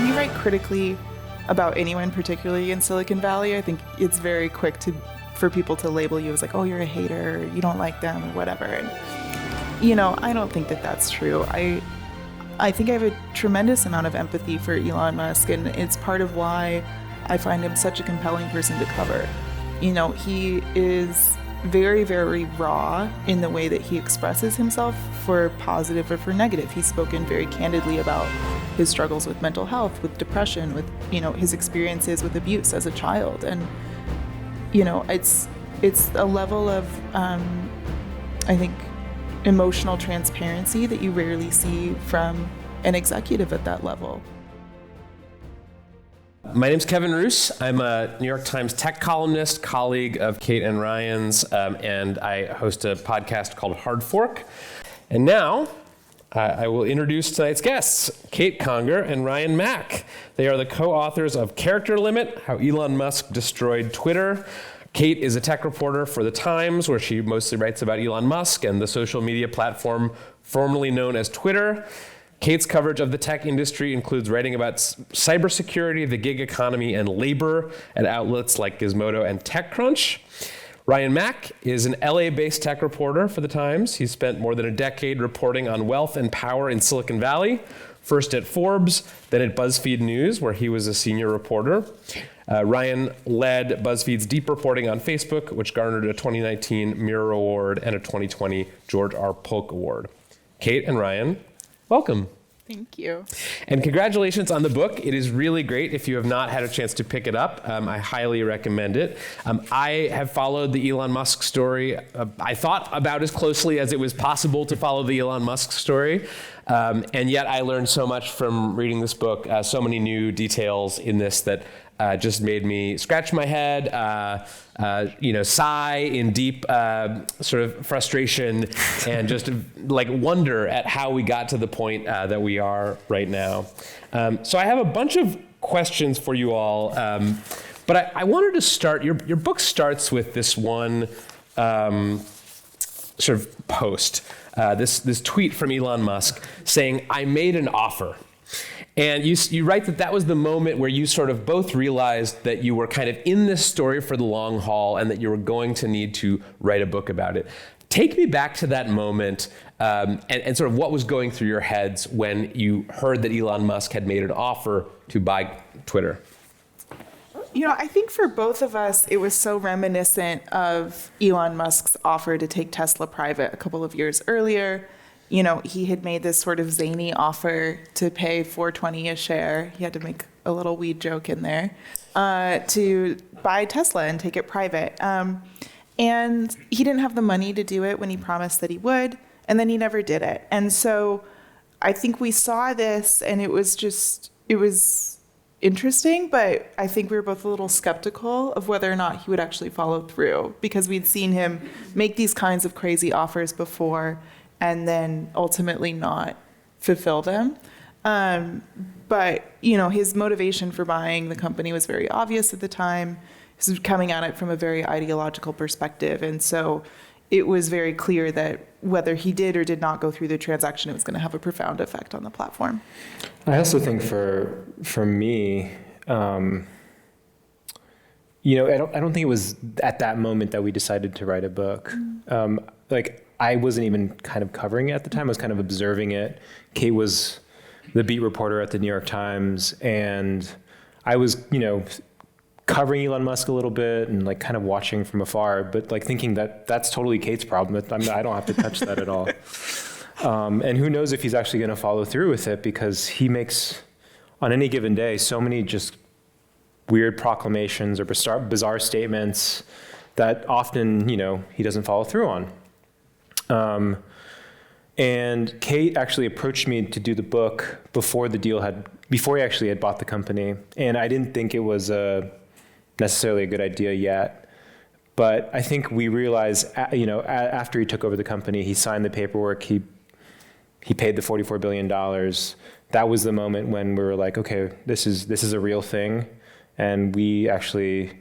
when you write critically about anyone, particularly in Silicon Valley, I think it's very quick for people to label you as like, oh, you're a hater, or you don't like them, or whatever. And, I don't think that that's true. I think I have a tremendous amount of empathy for Elon Musk, and it's part of why I find him such a compelling person to cover. He is very, very raw in the way that he expresses himself, for positive or for negative. He's spoken very candidly about his struggles with mental health, with depression, with, his experiences with abuse as a child. And, it's a level of, I think, emotional transparency that you rarely see from an executive at that level. My name's Kevin Roos. I'm a New York Times tech columnist, colleague of Kate and Ryan's, and I host a podcast called Hard Fork. And now, I will introduce tonight's guests, Kate Conger and Ryan Mac. They are the co-authors of Character Limit: How Elon Musk Destroyed Twitter. Kate is a tech reporter for The Times, where she mostly writes about Elon Musk and the social media platform formerly known as Twitter. Kate's coverage of the tech industry includes writing about cybersecurity, the gig economy, and labor at outlets like Gizmodo and TechCrunch. Ryan Mac is an LA-based tech reporter for The Times. He's spent more than a decade reporting on wealth and power in Silicon Valley, first at Forbes, then at BuzzFeed News, where he was a senior reporter. Ryan led BuzzFeed's deep reporting on Facebook, which garnered a 2019 Mirror Award and a 2020 George R. Polk Award. Kate and Ryan, welcome. Thank you. And congratulations on the book. It is really great. If you have not had a chance to pick it up, I highly recommend it. I have followed the Elon Musk story, I thought, about as closely as it was possible to follow the Elon Musk story. And yet I learned so much from reading this book, so many new details in this that just made me scratch my head, sigh in deep sort of frustration, and just like wonder at how we got to the point that we are right now. So I have a bunch of questions for you all, but I wanted to start. Your book starts with this one sort of post, this tweet from Elon Musk saying, "I made an offer." And you write that was the moment where you sort of both realized that you were kind of in this story for the long haul and that you were going to need to write a book about it. Take me back to that moment and sort of what was going through your heads when you heard that Elon Musk had made an offer to buy Twitter. I think for both of us, it was so reminiscent of Elon Musk's offer to take Tesla private a couple of years earlier. He had made this sort of zany offer to pay $4.20 a share. He had to make a little weed joke in there to buy Tesla and take it private. And he didn't have the money to do it when he promised that he would, and then he never did it. And so I think we saw this, and it was interesting, but I think we were both a little skeptical of whether or not he would actually follow through, because we'd seen him make these kinds of crazy offers before and then ultimately not fulfill them. But, his motivation for buying the company was very obvious at the time. He was coming at it from a very ideological perspective. And so it was very clear that whether he did or did not go through the transaction, it was going to have a profound effect on the platform. I also think for me, I don't think it was at that moment that we decided to write a book. I wasn't even kind of covering it at the time. I was kind of observing it. Kate was the beat reporter at the New York Times, and I was, covering Elon Musk a little bit and like kind of watching from afar, but like thinking that that's totally Kate's problem. I don't have to touch that at all. And who knows if he's actually going to follow through with it, because he makes, on any given day, so many just weird proclamations or bizarre statements that often, he doesn't follow through on. And Kate actually approached me to do the book before he actually had bought the company. And I didn't think it was necessarily a good idea yet. But I think we realized, after he took over the company, he signed the paperwork, he paid the $44 billion. That was the moment when we were like, okay, this is a real thing. And we actually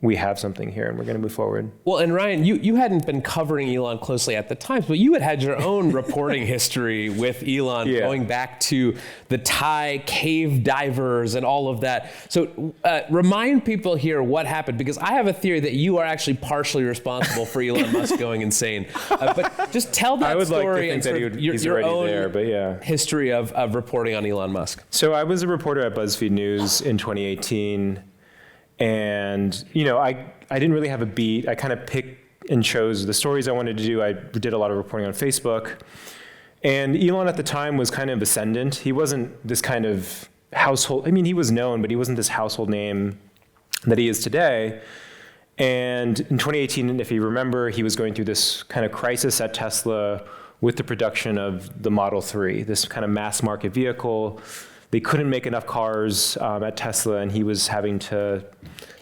we have something here and we're going to move forward. Well, and Ryan, you hadn't been covering Elon closely at the Times, but you had your own reporting history with Elon going back to the Thai cave divers and all of that. So remind people here what happened, because I have a theory that you are actually partially responsible for Elon Musk going insane. But just tell that story and your own history of reporting on Elon Musk. So I was a reporter at BuzzFeed News in 2018. And, I didn't really have a beat. I kind of picked and chose the stories I wanted to do. I did a lot of reporting on Facebook. And Elon at the time was kind of ascendant. He wasn't this kind of household, he was known, but he wasn't this household name that he is today. And in 2018, if you remember, he was going through this kind of crisis at Tesla with the production of the Model 3, this kind of mass market vehicle. They couldn't make enough cars at Tesla, and he was having to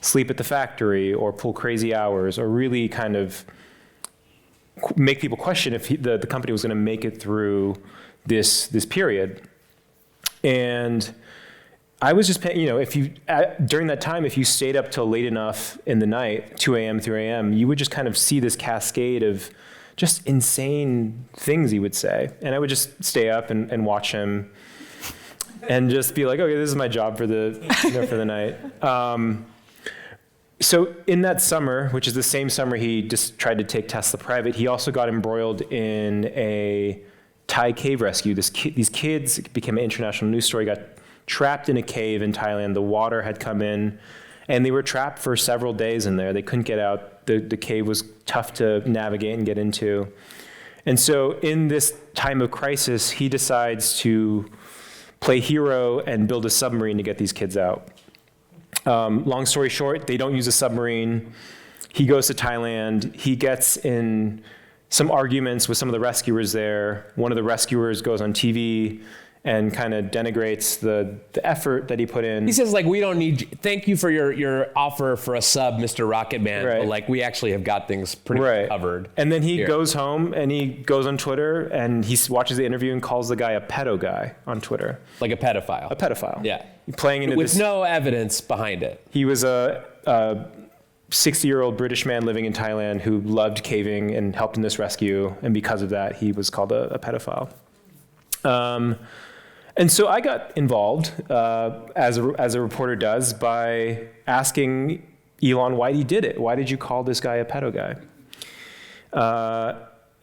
sleep at the factory or pull crazy hours or really kind of make people question if the company was going to make it through this period. And I was just, during that time, if you stayed up till late enough in the night, 2 a.m., 3 a.m., you would just kind of see this cascade of just insane things he would say. And I would just stay up and watch him and just be like, okay, this is my job for the for the night. So in that summer, which is the same summer he just tried to take Tesla private, he also got embroiled in a Thai cave rescue. These kids, it became an international news story, got trapped in a cave in Thailand. The water had come in, and they were trapped for several days in there. They couldn't get out. The cave was tough to navigate and get into. And so in this time of crisis, he decides to play hero and build a submarine to get these kids out. Long story short, they don't use a submarine. He goes to Thailand. He gets in some arguments with some of the rescuers there. One of the rescuers goes on TV and kind of denigrates the effort that he put in. He says, we don't need, thank you for your offer for a sub, Mr. Rocket Man. Right. But we actually have got things pretty covered. And then he goes home and he goes on Twitter and he watches the interview and calls the guy a pedo guy on Twitter. Like a pedophile. A pedophile. Yeah. Playing into with no evidence behind it. He was a 60-year-old British man living in Thailand who loved caving and helped in this rescue. And because of that, he was called a pedophile. And so I got involved, as a reporter does, by asking Elon why he did it. Why did you call this guy a pedo guy?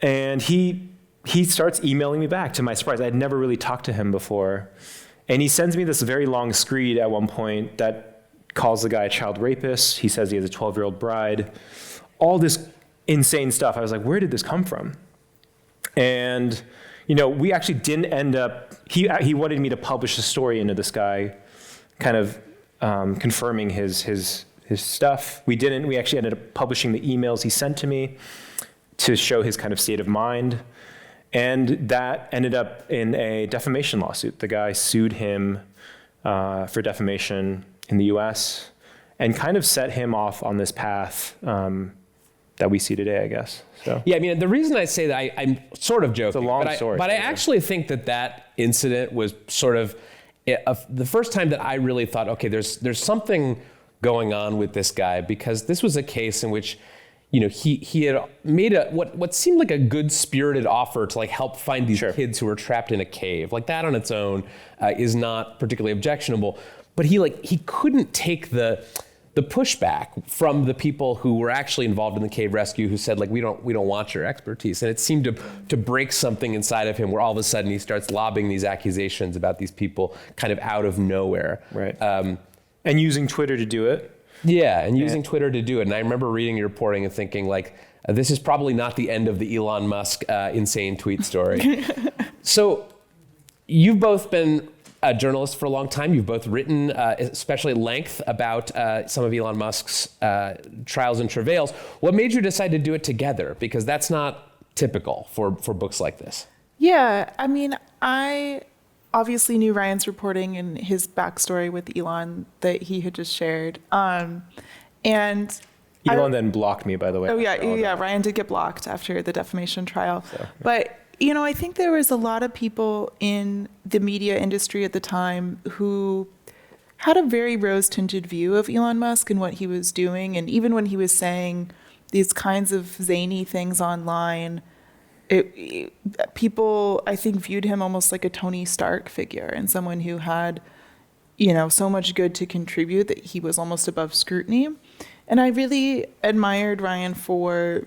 And he starts emailing me back, to my surprise. I had never really talked to him before. And he sends me this very long screed at one point that calls the guy a child rapist. He says he has a 12-year-old bride. All this insane stuff. I was like, where did this come from? And we actually didn't end up, he wanted me to publish a story into this guy, kind of confirming his stuff. We didn't. We actually ended up publishing the emails he sent to me to show his kind of state of mind. And that ended up in a defamation lawsuit. The guy sued him for defamation in the US and kind of set him off on this path that we see today, I guess. So. Yeah, the reason I say that, I'm sort of joking. It's a long story. But I actually think that incident was sort of the first time that I really thought, okay, there's something going on with this guy, because this was a case in which, he had made what seemed like a good-spirited offer to help find these kids who were trapped in a cave. That on its own is not particularly objectionable, but he couldn't take the pushback from the people who were actually involved in the cave rescue, who said, we don't want your expertise. And it seemed to break something inside of him, where all of a sudden he starts lobbing these accusations about these people kind of out of nowhere. Right. And using Twitter to do it. Yeah, and using Twitter to do it. And I remember reading your reporting and thinking, this is probably not the end of the Elon Musk insane tweet story. So you've both been journalists for a long time. You've both written, especially at length, about some of Elon Musk's trials and travails. What made you decide to do it together? Because that's not typical for books like this. Yeah, I obviously knew Ryan's reporting and his backstory with Elon that he had just shared. And Elon then blocked me, by the way. Oh, yeah. Ryan did get blocked after the defamation trial. So, yeah. But I think there was a lot of people in the media industry at the time who had a very rose-tinted view of Elon Musk and what he was doing. And even when he was saying these kinds of zany things online, people, I think, viewed him almost like a Tony Stark figure and someone who had, so much good to contribute that he was almost above scrutiny. And I really admired Ryan for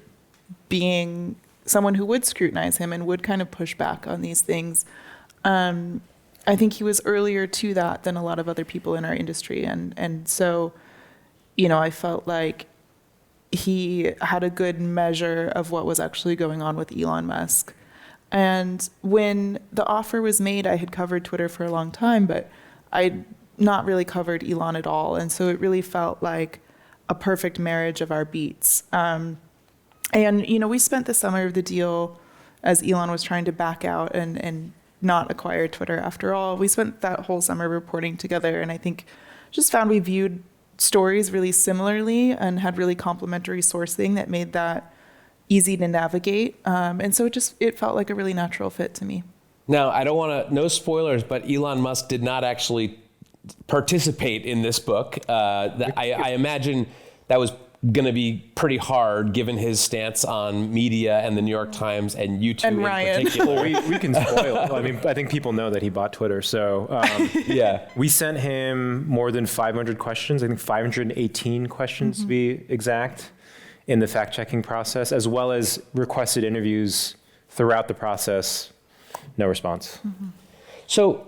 being someone who would scrutinize him and would kind of push back on these things. I think he was earlier to that than a lot of other people in our industry. And so, I felt like he had a good measure of what was actually going on with Elon Musk. And when the offer was made, I had covered Twitter for a long time, but I'd not really covered Elon at all. And so it really felt like a perfect marriage of our beats. And, we spent the summer of the deal as Elon was trying to back out and not acquire Twitter after all. We spent that whole summer reporting together, and I think just found we viewed stories really similarly and had really complementary sourcing that made that easy to navigate. And so it felt like a really natural fit to me. Now, I don't want to, no spoilers, but Elon Musk did not actually participate in this book. I imagine that was going to be pretty hard given his stance on media and the New York Times and YouTube and in Ryan. particular. Well, we can spoil. I mean, I think people know that he bought Twitter. So Yeah. we sent him more than 500 questions. I think 518 questions to be exact in the fact-checking process, as well as requested interviews throughout the process. No response. So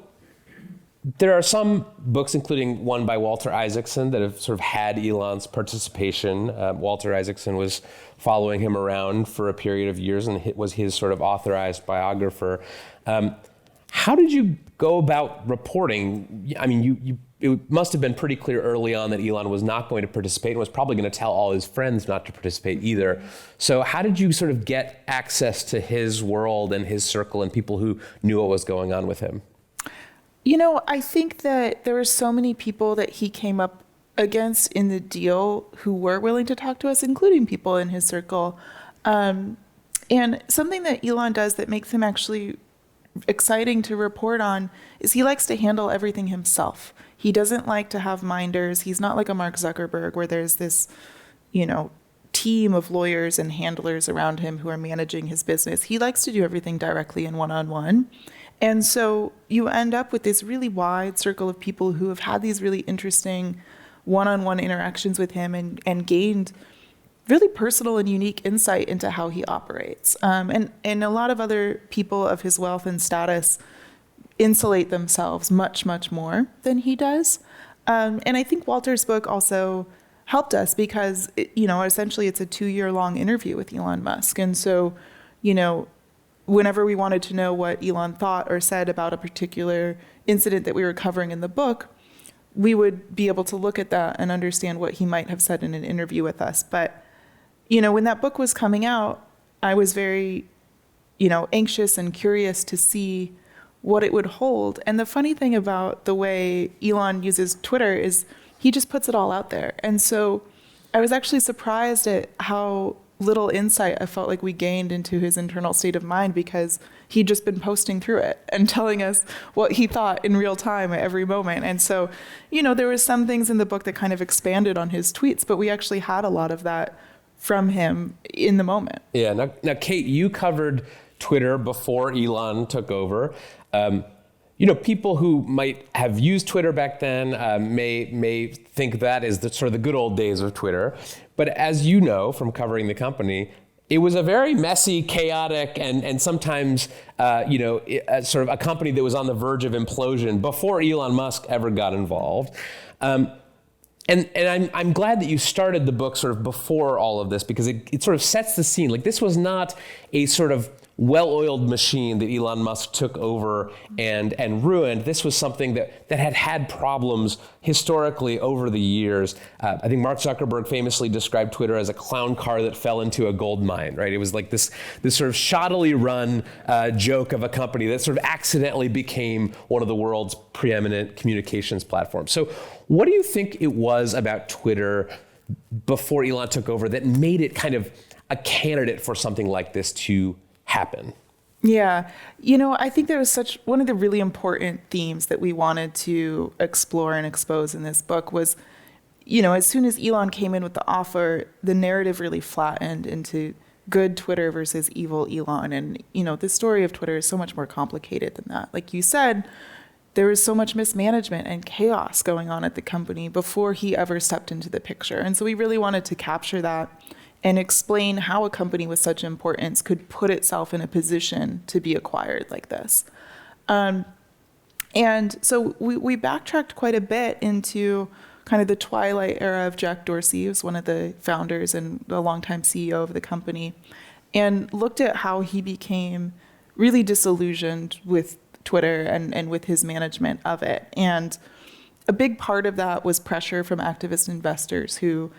there are some books, including one by Walter Isaacson, that have sort of had Elon's participation. Walter Isaacson was following him around for a period of years and was his sort of authorized biographer. How did you go about reporting? I mean, it must have been pretty clear early on that Elon was not going to participate and was probably going to tell all his friends not to participate either. So how did you sort of get access to his world and his circle and people who knew what was going on with him? I think that there were so many people that he came up against in the deal who were willing to talk to us, including people in his circle. And something that Elon does that makes him actually exciting to report on is he likes to handle everything himself. He doesn't like to have minders. He's not like a Mark Zuckerberg where there's this, team of lawyers and handlers around him who are managing his business. He likes to do everything directly and one-on-one. And so you end up with this really wide circle of people who have had these really interesting one-on-one interactions with him and gained really personal and unique insight into how he operates. And a lot of other people of his wealth and status insulate themselves much, much more than he does. And I think Walter's book also helped us because, essentially it's a 2-year-long interview with Elon Musk. And so, whenever we wanted to know what Elon thought or said about a particular incident that we were covering in the book, we would be able to look at that and understand what he might have said in an interview with us. But, when that book was coming out, I was very, anxious and curious to see what it would hold. And the funny thing about the way Elon uses Twitter is he just puts it all out there. And so I was actually surprised at how little insight I felt like we gained into his internal state of mind because he'd just been posting through it and telling us what he thought in real time at every moment. And so, there were some things in the book that kind of expanded on his tweets, but we actually had a lot of that from him in the moment. Yeah. Now, Kate, you covered Twitter before Elon took over. People who might have used Twitter back then may think that is the sort of the good old days of Twitter. But as you know from covering the company, it was a very messy, chaotic, and sometimes sort of a company that was on the verge of implosion before Elon Musk ever got involved. And I'm glad that you started the book sort of before all of this because it sort of sets the scene. Like this was not a sort of well-oiled machine that Elon Musk took over and ruined. This was something that had problems historically over the years. I think Mark Zuckerberg famously described Twitter as a clown car that fell into a gold mine, right? It was like this sort of shoddily run joke of a company that sort of accidentally became one of the world's preeminent communications platforms. So what do you think it was about Twitter before Elon took over that made it kind of a candidate for something like this to happen? Yeah. I think there was one of the really important themes that we wanted to explore and expose in this book was, as soon as Elon came in with the offer, the narrative really flattened into good Twitter versus evil Elon. And, the story of Twitter is so much more complicated than that. Like you said, there was so much mismanagement and chaos going on at the company before he ever stepped into the picture. And so we really wanted to capture that and explain how a company with such importance could put itself in a position to be acquired like this. And so we backtracked quite a bit into kind of the twilight era of Jack Dorsey, who was one of the founders and a longtime CEO of the company, and looked at how he became really disillusioned with Twitter and with his management of it. And a big part of that was pressure from activist investors who,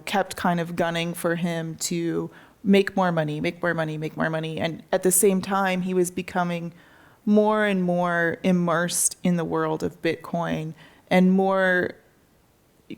kept kind of gunning for him to make more money. And at the same time, he was becoming more and more immersed in the world of Bitcoin and more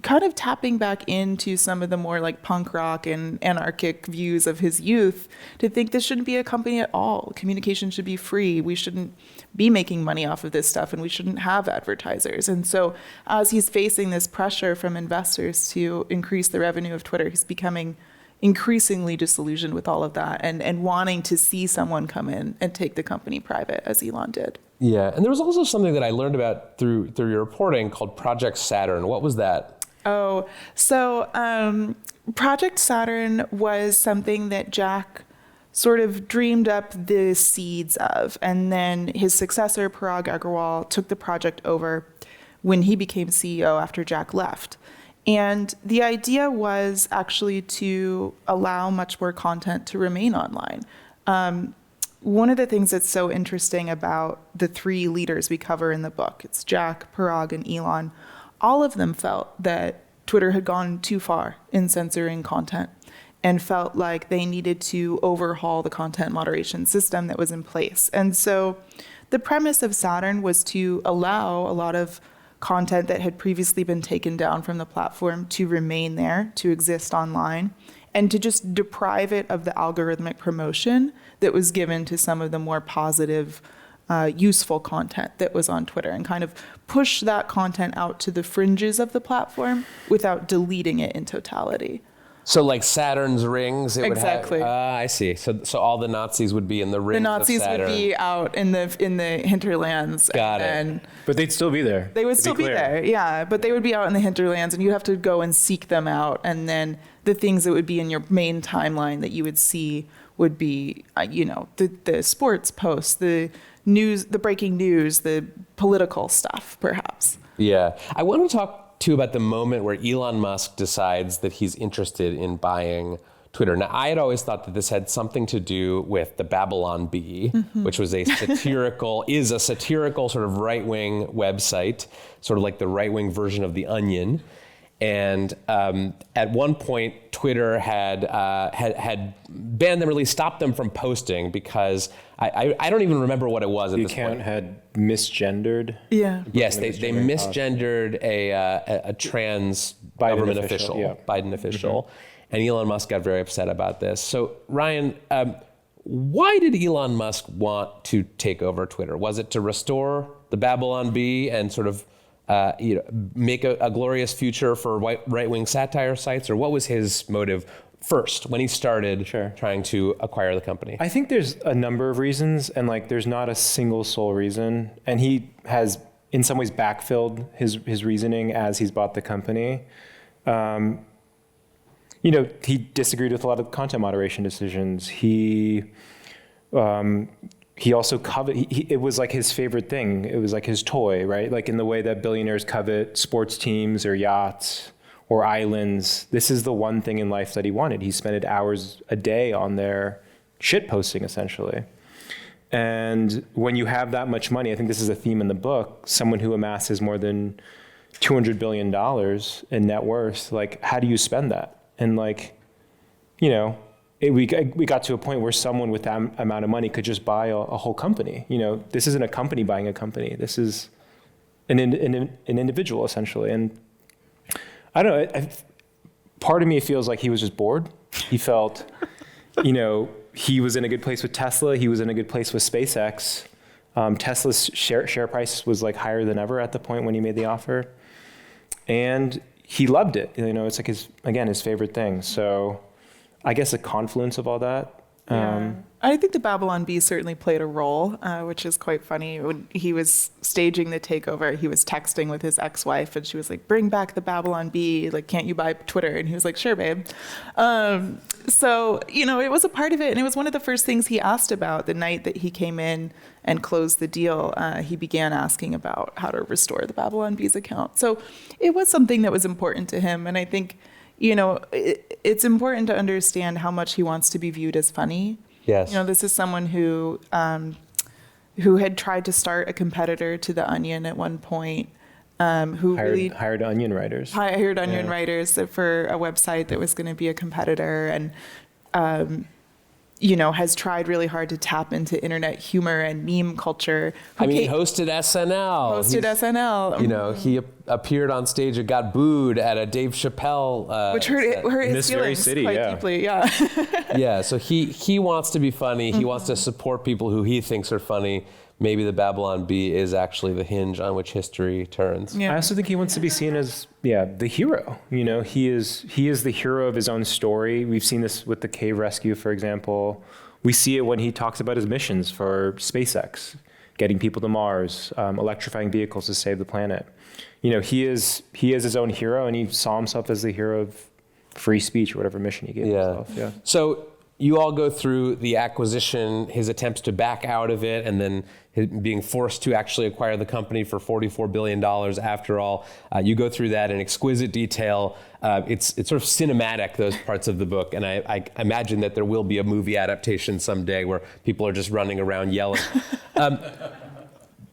kind of tapping back into some of the more like punk rock and anarchic views of his youth to think this shouldn't be a company at all. Communication should be free. We shouldn't be making money off of this stuff, and we shouldn't have advertisers. And so as he's facing this pressure from investors to increase the revenue of Twitter, he's becoming increasingly disillusioned with all of that and wanting to see someone come in and take the company private, as Elon did. Yeah, and there was also something that I learned about through your reporting called Project Saturn. What was that? Oh, so Project Saturn was something that Jack sort of dreamed up the seeds of, and then his successor, Parag Agrawal, took the project over when he became CEO after Jack left. And the idea was actually to allow much more content to remain online. One of the things that's so interesting about the three leaders we cover in the book, it's Jack, Parag, and Elon, all of them felt that Twitter had gone too far in censoring content and felt like they needed to overhaul the content moderation system that was in place. And so the premise of Saturn was to allow a lot of content that had previously been taken down from the platform to remain there, to exist online, and to just deprive it of the algorithmic promotion that was given to some of the more positive, useful content that was on Twitter, and kind of push that content out to the fringes of the platform without deleting it in totality. So like Saturn's rings, it Exactly. would have. I see. So all the Nazis would be in the rings. The Nazis of Saturn. would be out in the hinterlands. Got it. And But they'd still be there. they would to still be clear. there, yeah. But they would be out in the hinterlands, and you have to go and seek them out. And then the things that would be in your main timeline that you would see would be, the sports posts, the news, the breaking news, the political stuff, perhaps. Yeah. I want to talk too about the moment where Elon Musk decides that he's interested in buying Twitter. Now, I had always thought that this had something to do with the Babylon Bee, which was is a satirical sort of right-wing website, sort of like the right-wing version of The Onion. And at one point, Twitter had banned them, really stopped them from posting because I don't even remember what it was at The this account point. had misgendered. Yeah. Yes, they misgendered a trans Biden government official, official, yeah. Biden official, and Elon Musk got very upset about this. So Ryan, why did Elon Musk want to take over Twitter? Was it to restore the Babylon Bee and sort of make a glorious future for right-wing satire sites, or what was his motive first when he started trying to acquire the company? I think there's a number of reasons, and there's not a single sole reason. And he has, in some ways, backfilled his reasoning as he's bought the company. He disagreed with a lot of content moderation decisions. He also coveted, it was like his favorite thing. It was like his toy, right? Like in the way that billionaires covet sports teams or yachts or islands. This is the one thing in life that he wanted. He spent hours a day on there shit posting, essentially. And when you have that much money, I think this is a theme in the book, someone who amasses more than $200 billion in net worth, how do you spend that? And we got to a point where someone with that amount of money could just buy a whole company. This isn't a company buying a company. This is an individual, essentially. And I don't know, part of me feels like he was just bored. He felt, he was in a good place with Tesla. He was in a good place with SpaceX. Tesla's share price was like higher than ever at the point when he made the offer. And he loved it. It's like his favorite thing. So I guess a confluence of all that. I think the Babylon Bee certainly played a role, which is quite funny. When he was staging the takeover, he was texting with his ex-wife, and she was like, "Bring back the Babylon Bee. Like, can't you buy Twitter?" And he was like, "Sure, babe." So, it was a part of it. And it was one of the first things he asked about the night that he came in and closed the deal. He began asking about how to restore the Babylon Bee's account. So it was something that was important to him. And I think, it's important to understand how much he wants to be viewed as funny. Yes. This is someone who had tried to start a competitor to The Onion at one point, who hired Onion writers. Hired Onion writers for a website that was going to be a competitor, and has tried really hard to tap into internet humor and meme culture. Hosted SNL. He appeared on stage and got booed at a Dave Chappelle. Which hurt his feelings quite deeply, yeah. Yeah, so he wants to be funny. He wants to support people who he thinks are funny. Maybe the Babylon Bee is actually the hinge on which history turns. Yeah. I also think he wants to be seen as, the hero. He is the hero of his own story. We've seen this with the cave rescue, for example. We see it when he talks about his missions for SpaceX, getting people to Mars, electrifying vehicles to save the planet. He is his own hero, and he saw himself as the hero of free speech or whatever mission he gave himself. Yeah. So you all go through the acquisition, his attempts to back out of it, and then being forced to actually acquire the company for $44 billion after all. You go through that in exquisite detail. It's sort of cinematic, those parts of the book, and I imagine that there will be a movie adaptation someday where people are just running around yelling.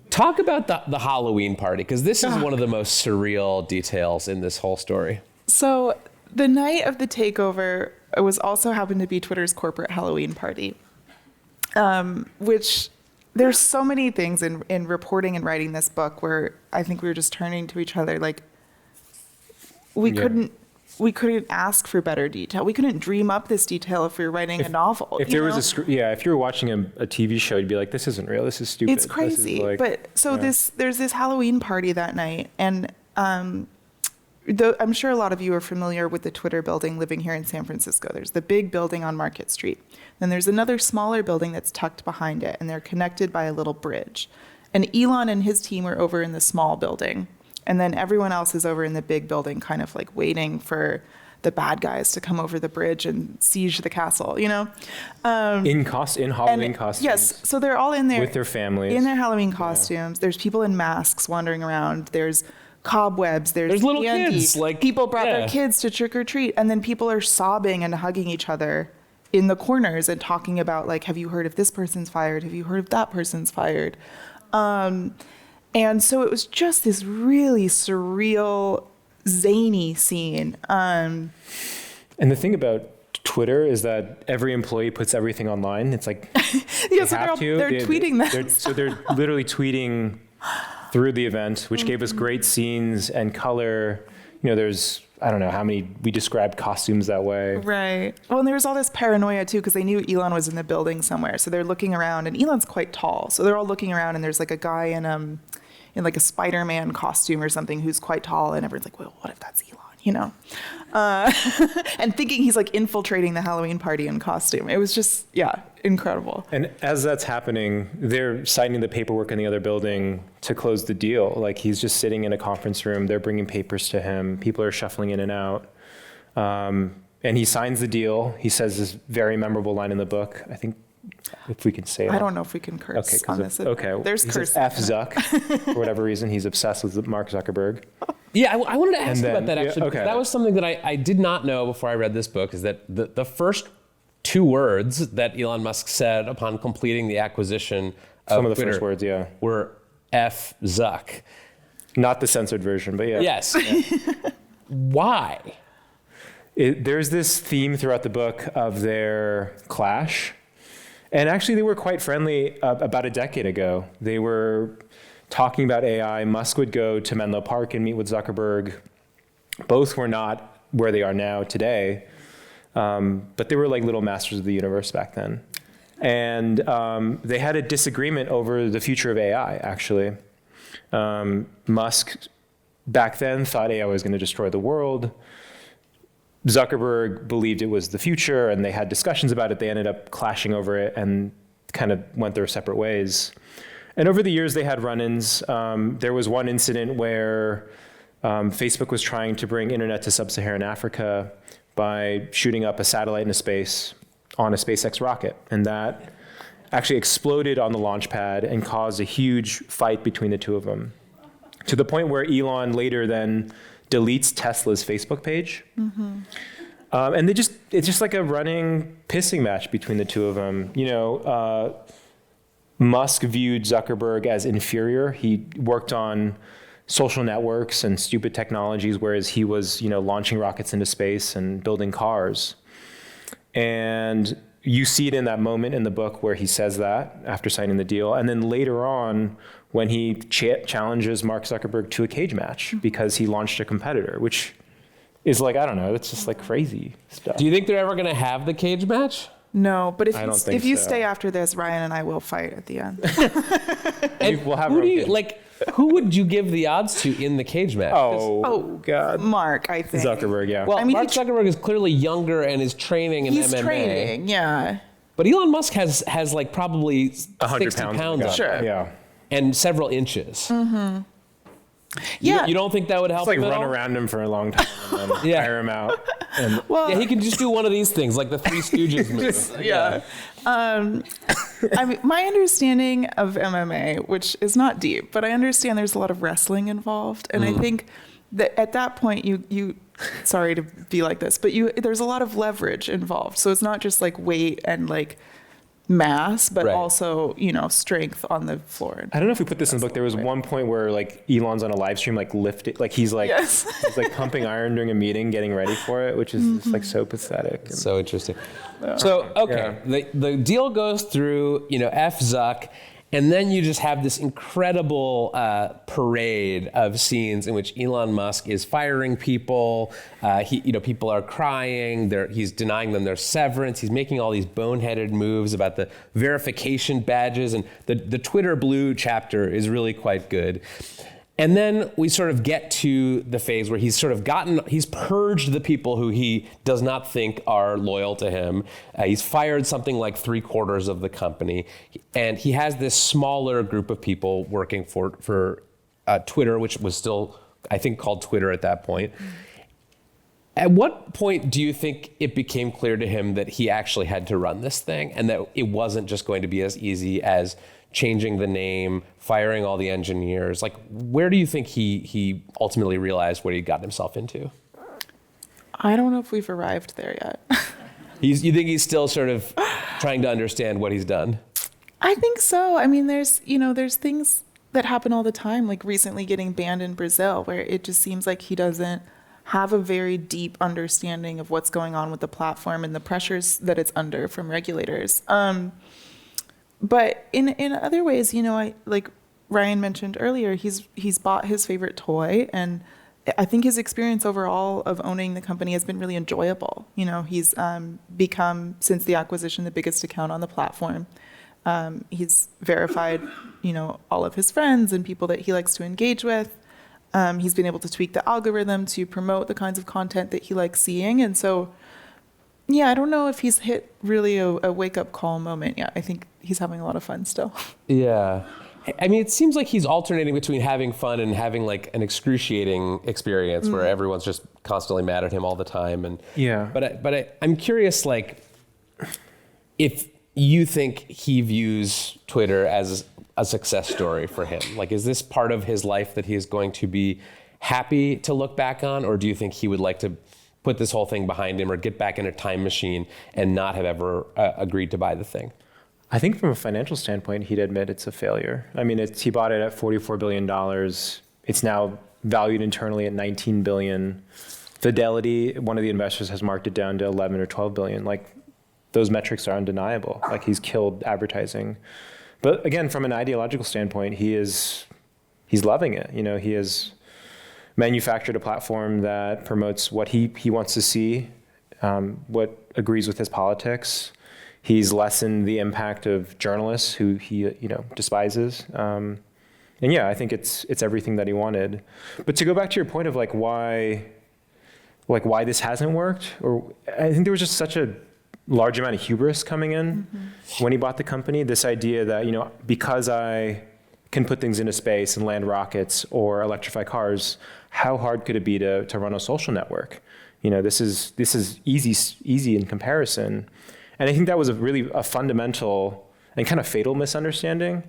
Talk about the Halloween party, because this is one of the most surreal details in this whole story. So the night of the takeover, it was also happened to be Twitter's corporate Halloween party, which there's so many things in reporting and writing this book where I think we were just turning to each other like we couldn't ask for better detail. We couldn't dream up this detail if we were writing a novel. If there was if you were watching a TV show, you'd be like, "This isn't real. This is stupid." It's crazy. There's this Halloween party that night, and I'm sure a lot of you are familiar with the Twitter building living here in San Francisco. There's the big building on Market Street. Then there's another smaller building that's tucked behind it, and they're connected by a little bridge. And Elon and his team are over in the small building, and then everyone else is over in the big building, kind of like waiting for the bad guys to come over the bridge and siege the castle, in Halloween costumes. Yes, so they're all in there with their families, in their Halloween costumes. There's people in masks wandering around. There's cobwebs, there's little candy. kids, people brought their kids to trick or treat, and then people are sobbing and hugging each other in the corners and talking about, like, have you heard if this person's fired? Have you heard if that person's fired? And so it was just this really surreal, zany scene. And the thing about Twitter is that every employee puts everything online. It's like they're tweeting that. They're literally tweeting through the event, which gave us great scenes and color. There's, I don't know how many we described costumes that way. Right. Well, and there was all this paranoia too, because they knew Elon was in the building somewhere. So they're looking around, and Elon's quite tall. So they're all looking around, and there's like a guy in like a Spider-Man costume or something who's quite tall, and everyone's like, well, what if that's Elon? And thinking he's like infiltrating the Halloween party in costume. It was just, incredible. And as that's happening, they're signing the paperwork in the other building to close the deal. Like, he's just sitting in a conference room. They're bringing papers to him. People are shuffling in and out. And he signs the deal. He says this very memorable line in the book. I think if we can say it. I don't know if we can curse on this. There's curse. F Zuck. For whatever reason, he's obsessed with Mark Zuckerberg. Yeah, I wanted to ask you about that, actually. Because that was something that I did not know before I read this book, is that the first two words that Elon Musk said upon completing the acquisition of the Twitter first words, were F Zuck. Not the censored version, but Yes. Why? There's this theme throughout the book of their clash. And actually, they were quite friendly about a decade ago. They were talking about AI. Musk would go to Menlo Park and meet with Zuckerberg. Both were not where they are now today, but they were like little masters of the universe back then. And they had a disagreement over the future of AI, actually. Musk back then thought AI was going to destroy the world. Zuckerberg believed it was the future, and they had discussions about it. They ended up clashing over it and kind of went their separate ways. And over the years, they had run-ins. There was one incident where Facebook was trying to bring internet to sub-Saharan Africa by shooting up a satellite into space on a SpaceX rocket. And that actually exploded on the launch pad and caused a huge fight between the two of them, to the point where Elon later then deletes Tesla's Facebook page. And it's just like a running pissing match between the two of them. Musk viewed Zuckerberg as inferior. He worked on social networks and stupid technologies, whereas he was, launching rockets into space and building cars. And you see it in that moment in the book where he says that after signing the deal. And then later on, when he challenges Mark Zuckerberg to a cage match because he launched a competitor, which is like, I don't know, it's just like crazy stuff. Do you think they're ever going to have the cage match? No, but I don't think if you so. stay after this, Ryan and I will fight at the end. And We'll have who our do own you cage. who would you give the odds to in the cage match? Oh, God. Mark, I think. Zuckerberg, yeah. Well, I mean, Mark he Zuckerberg is clearly younger and is training in He's MMA. training, yeah. But Elon Musk has like probably 100 60 pounds. pounds on him Sure. Yeah. and several inches. Yeah. You don't think that would help It's like him at run all? around him for a long time and then Yeah. tire him out. And Yeah, he can just do one of these things, like the Three Stooges move. Yeah. I mean, my understanding of MMA, which is not deep, but I understand there's a lot of wrestling involved, and I think that at that point, you sorry to be like this, but there's a lot of leverage involved. So it's not just like weight and like mass, but Right. also strength on the floor. I don't know if we put this in the book. There was one point where like Elon's on a live stream, like lifting, like he's like Yes. he's like pumping iron during a meeting, getting ready for it, which is just like so pathetic. And- So interesting. So, okay, the deal goes through, F Zuck, and then you just have this incredible parade of scenes in which Elon Musk is firing people. People are crying. He's denying them their severance. He's making all these boneheaded moves about the verification badges, and the Twitter Blue chapter is really quite good. And then we sort of get to the phase where he's purged the people who he does not think are loyal to him. He's fired something like 3/4 of the company. And he has this smaller group of people working for Twitter, which was still, I think, called Twitter at that point. At what point do you think it became clear to him that he actually had to run this thing and that it wasn't just going to be as easy as changing the name, firing all the engineers? Like, where do you think he ultimately realized what he got himself into? I don't know if we've arrived there yet. You think he's still sort of trying to understand what he's done? I think so. I mean, there's things that happen all the time, like recently getting banned in Brazil, where it just seems like he doesn't have a very deep understanding of what's going on with the platform and the pressures that it's under from regulators. But in other ways, I like Ryan mentioned earlier, he's bought his favorite toy, and I think his experience overall of owning the company has been really enjoyable. He's become, since the acquisition, the biggest account on the platform. He's verified, all of his friends and people that he likes to engage with. He's been able to tweak the algorithm to promote the kinds of content that he likes seeing. And so, yeah, I don't know if he's hit really a wake-up call moment yet. I think he's having a lot of fun still. Yeah. I mean, it seems like he's alternating between having fun and having like an excruciating experience where everyone's just constantly mad at him all the time. And Yeah. But I'm curious, like, if you think he views Twitter as a success story for him. Like, is this part of his life that he is going to be happy to look back on? Or do you think he would like to put this whole thing behind him or get back in a time machine and not have ever agreed to buy the thing? I think from a financial standpoint, he'd admit it's a failure. I mean, he bought it at $44 billion. It's now valued internally at $19 billion. Fidelity, one of the investors, has marked it down to 11 or 12 billion. Like, those metrics are undeniable. Like, he's killed advertising. But again, from an ideological standpoint, he's loving it. He has manufactured a platform that promotes what he wants to see, what agrees with his politics. He's lessened the impact of journalists who he despises. And yeah, I think it's everything that he wanted. But to go back to your point of why this hasn't worked, or I think there was just such a large amount of hubris coming in when he bought the company. This idea that, because I can put things into space and land rockets or electrify cars, how hard could it be to run a social network? This is easy in comparison. And I think that was a fundamental and kind of fatal misunderstanding.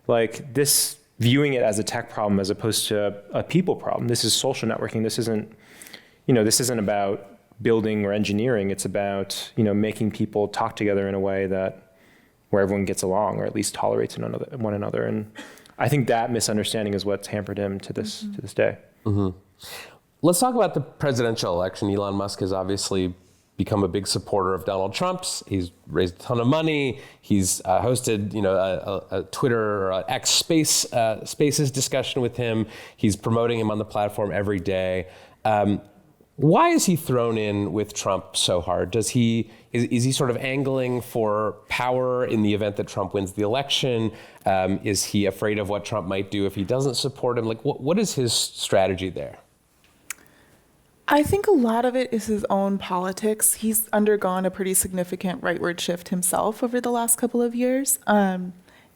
This viewing it as a tech problem as opposed to a people problem. This is social networking. This isn't about building or engineering. It's about, making people talk together in a way where everyone gets along, or at least tolerates one another. And I think that misunderstanding is what's hampered him to this day. Mm-hmm. Let's talk about the presidential election. Elon Musk has obviously become a big supporter of Donald Trump's. He's raised a ton of money. He's hosted, a Twitter or X Spaces discussion with him. He's promoting him on the platform every day. Why is he thrown in with Trump so hard? Is he sort of angling for power in the event that Trump wins the election? Is he afraid of what Trump might do if he doesn't support him? What is his strategy there? I think a lot of it is his own politics. He's undergone a pretty significant rightward shift himself over the last couple of years. And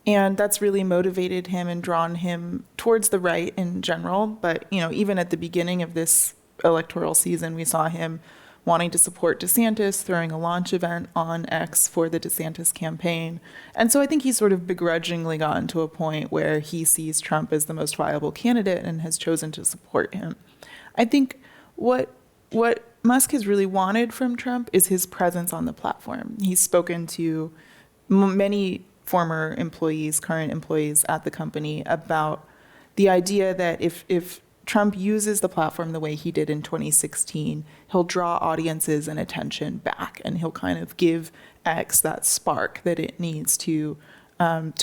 that's really motivated him and drawn him towards the right in general. But, even at the beginning of this electoral season, we saw him wanting to support DeSantis, throwing a launch event on X for the DeSantis campaign. And so I think he's sort of begrudgingly gotten to a point where he sees Trump as the most viable candidate and has chosen to support him. I think what Musk has really wanted from Trump is his presence on the platform. He's spoken to many former employees, current employees at the company about the idea that if Trump uses the platform the way he did in 2016, he'll draw audiences and attention back, and he'll kind of give X that spark that it needs to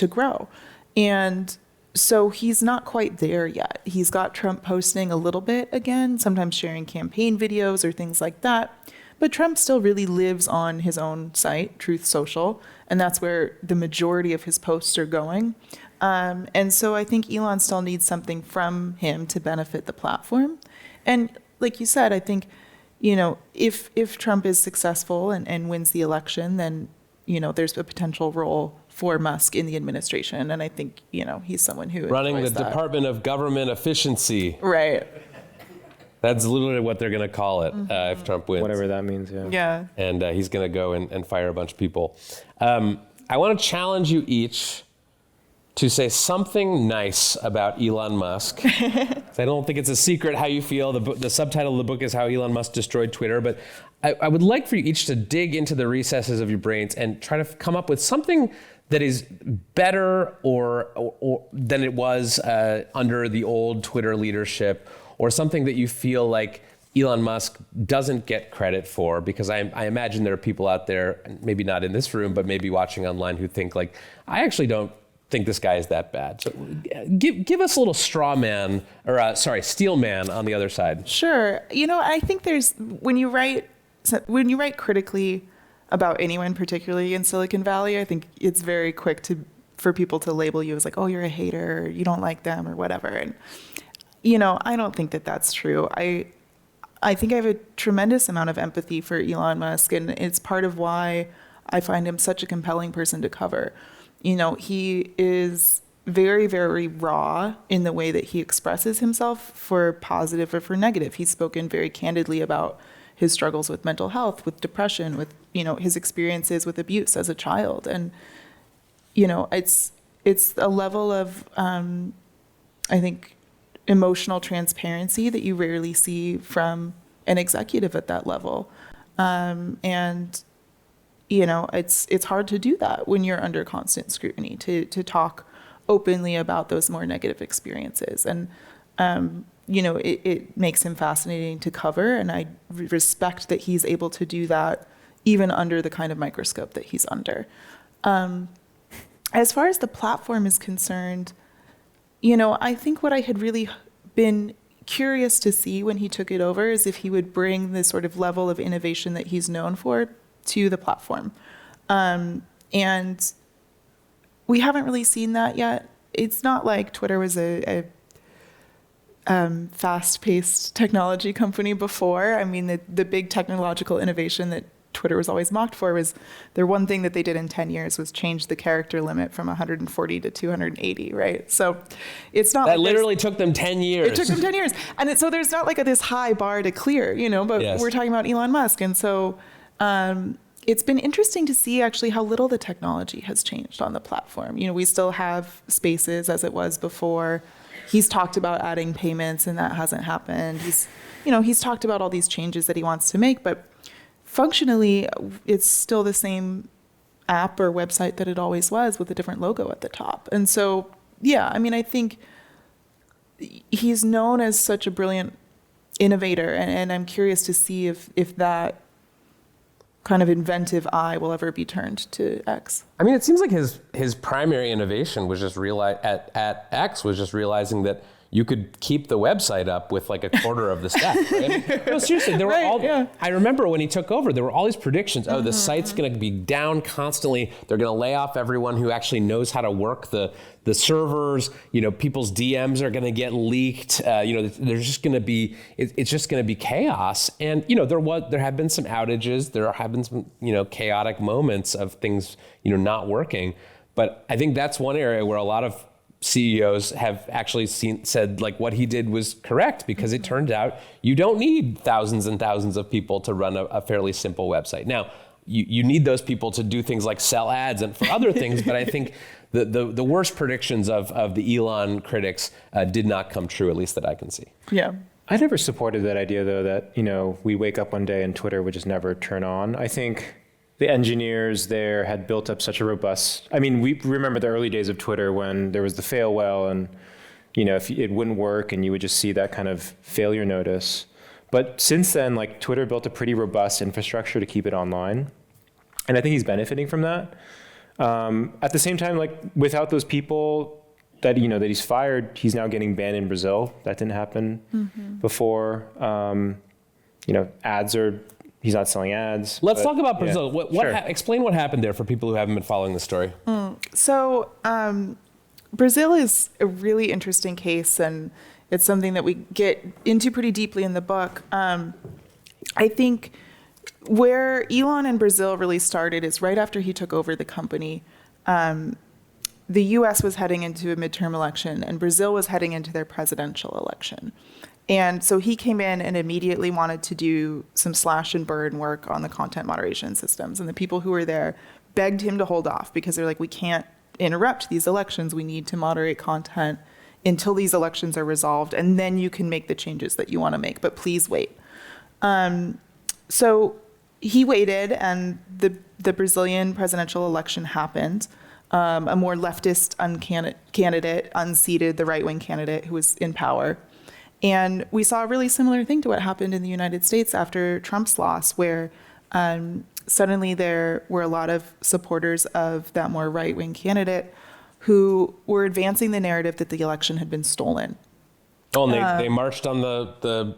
grow. And so he's not quite there yet. He's got Trump posting a little bit again, sometimes sharing campaign videos or things like that. But Trump still really lives on his own site, Truth Social, and that's where the majority of his posts are going. And so I think Elon still needs something from him to benefit the platform. And like you said, I think, if Trump is successful and wins the election, then, there's a potential role for Musk in the administration. And I think, he's someone who running the that. Department of Government Efficiency. Right. That's literally what they're going to call it if Trump wins. Whatever that means, yeah. Yeah. And he's going to go and fire a bunch of people. I want to challenge you each to say something nice about Elon Musk. I don't think it's a secret how you feel. The subtitle of the book is How Elon Musk Destroyed Twitter. But I would like for you each to dig into the recesses of your brains and try to come up with something that is better or than it was under the old Twitter leadership, or something that you feel like Elon Musk doesn't get credit for, because I imagine there are people out there, maybe not in this room, but maybe watching online, who think I actually don't think this guy is that bad. So give us a little steel man on the other side. Sure. I think when you write critically about anyone, particularly in Silicon Valley, I think it's very quick for people to label you as oh, you're a hater, or you don't like them, or whatever. And, I don't think that that's true. I think I have a tremendous amount of empathy for Elon Musk, and it's part of why I find him such a compelling person to cover. He is very, very raw in the way that he expresses himself, for positive or for negative. He's spoken very candidly about his struggles with mental health, with depression, with, his experiences with abuse as a child. And, it's a level of, I think, emotional transparency that you rarely see from an executive at that level. It's hard to do that when you're under constant scrutiny, to talk openly about those more negative experiences. And, it makes him fascinating to cover. And I respect that he's able to do that even under the kind of microscope that he's under. As far as the platform is concerned, I think what I had really been curious to see when he took it over is if he would bring the sort of level of innovation that he's known for to the platform. And we haven't really seen that yet. It's not like Twitter was a fast-paced technology company before. I mean, the big technological innovation that Twitter was always mocked for was their one thing that they did in 10 years was change the character limit from 140 to 280, right? So it's not That like literally took them 10 years. it took them 10 years. And so there's not like this high bar to clear, but Yes. we're talking about Elon Musk. And so it's been interesting to see actually how little the technology has changed on the platform. We still have Spaces as it was before. He's talked about adding payments and that hasn't happened. He's talked about all these changes that he wants to make, but functionally, it's still the same app or website that it always was with a different logo at the top. And so, yeah, I mean, I think he's known as such a brilliant innovator, and I'm curious to see if that kind of inventive eye will ever be turned to X. I mean, it seems like his primary innovation was just at X was just realizing that you could keep the website up with like a quarter of the staff. Right? I mean, no, seriously, there were Right, all. yeah. I remember when he took over, there were all these predictions. Oh, the site's going to be down constantly. They're going to lay off everyone who actually knows how to work the servers. People's DMs are going to get leaked. There's just going to be it's just going to be chaos. And there have been some outages. There have been some chaotic moments of things not working. But I think that's one area where a lot of CEOs have actually said like what he did was correct, because it turned out you don't need thousands and thousands of people to run a fairly simple website. Now, you need those people to do things like sell ads and for other things, but I think the worst predictions of the Elon critics did not come true, at least that I can see. Yeah. I never supported that idea, though, that, we wake up one day and Twitter would just never turn on. I think the engineers there had built up such a robust, we remember the early days of Twitter when there was the fail well and, if it wouldn't work and you would just see that kind of failure notice. But since then, like Twitter built a pretty robust infrastructure to keep it online. And I think he's benefiting from that. At the same time, like without those people that, that he's fired, he's now getting banned in Brazil. That didn't happen before. He's not selling ads. Let's talk about Brazil. Yeah. Sure. Explain what happened there for people who haven't been following the story. So Brazil is a really interesting case, and it's something that we get into pretty deeply in the book. I think where Elon and Brazil really started is right after he took over the company. The U.S. was heading into a midterm election, and Brazil was heading into their presidential election. And so he came in and immediately wanted to do some slash and burn work on the content moderation systems. And the people who were there begged him to hold off because they're like, we can't interrupt these elections. We need to moderate content until these elections are resolved. And then you can make the changes that you want to make. But please wait. So he waited, and the Brazilian presidential election happened. A more leftist candidate unseated the right-wing candidate who was in power. And we saw a really similar thing to what happened in the United States after Trump's loss, where suddenly there were a lot of supporters of that more right-wing candidate who were advancing the narrative that the election had been stolen. Oh, and they marched on the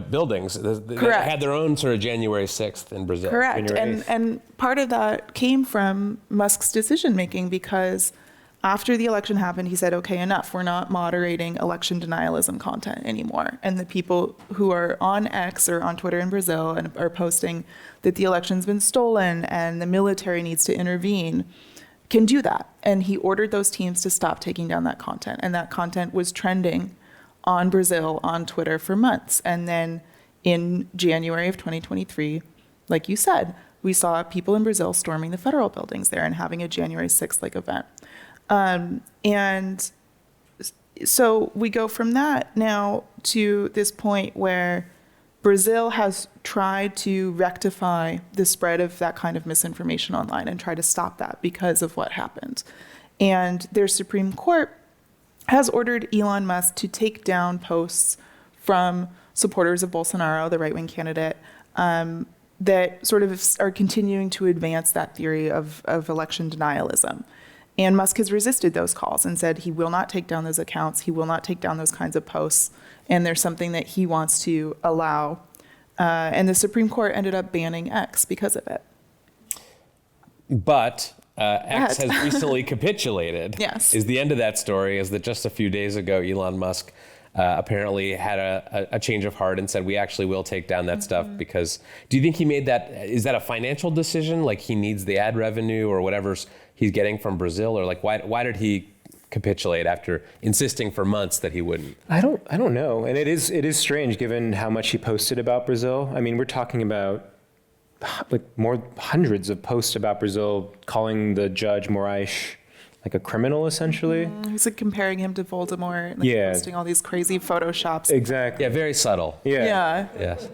buildings. They Correct. had their own sort of January 6th in Brazil. Correct. January 8th. And part of that came from Musk's decision-making, because after the election happened, he said, okay, enough. We're not moderating election denialism content anymore. And the people who are on X or on Twitter in Brazil and are posting that the election's been stolen and the military needs to intervene can do that. And he ordered those teams to stop taking down that content. And that content was trending on Brazil on Twitter for months. And then in January of 2023, like you said, we saw people in Brazil storming the federal buildings there and having a January 6th like event. And so we go from that now to this point where Brazil has tried to rectify the spread of that kind of misinformation online and try to stop that because of what happened. And their Supreme Court has ordered Elon Musk to take down posts from supporters of Bolsonaro, the right-wing candidate, that sort of are continuing to advance that theory of election denialism. And Musk has resisted those calls and said he will not take down those accounts. He will not take down those kinds of posts. And there's something that he wants to allow. And the Supreme Court ended up banning X because of it. But X has recently capitulated. Yes. Is the end of that story is that just a few days ago, Elon Musk apparently had a change of heart and said, we actually will take down that stuff because, do you think he made that, is that a financial decision? Like he needs the ad revenue or whatever he's getting from Brazil? Or like, why did he capitulate after insisting for months that he wouldn't? I don't know. And it is strange given how much he posted about Brazil. I mean, we're talking about like more hundreds of posts about Brazil, calling the judge Moraes like a criminal, essentially. He's like comparing him to Voldemort, like Yeah. posting all these crazy photoshops. Exactly. Yeah, very subtle. Yeah. Yes.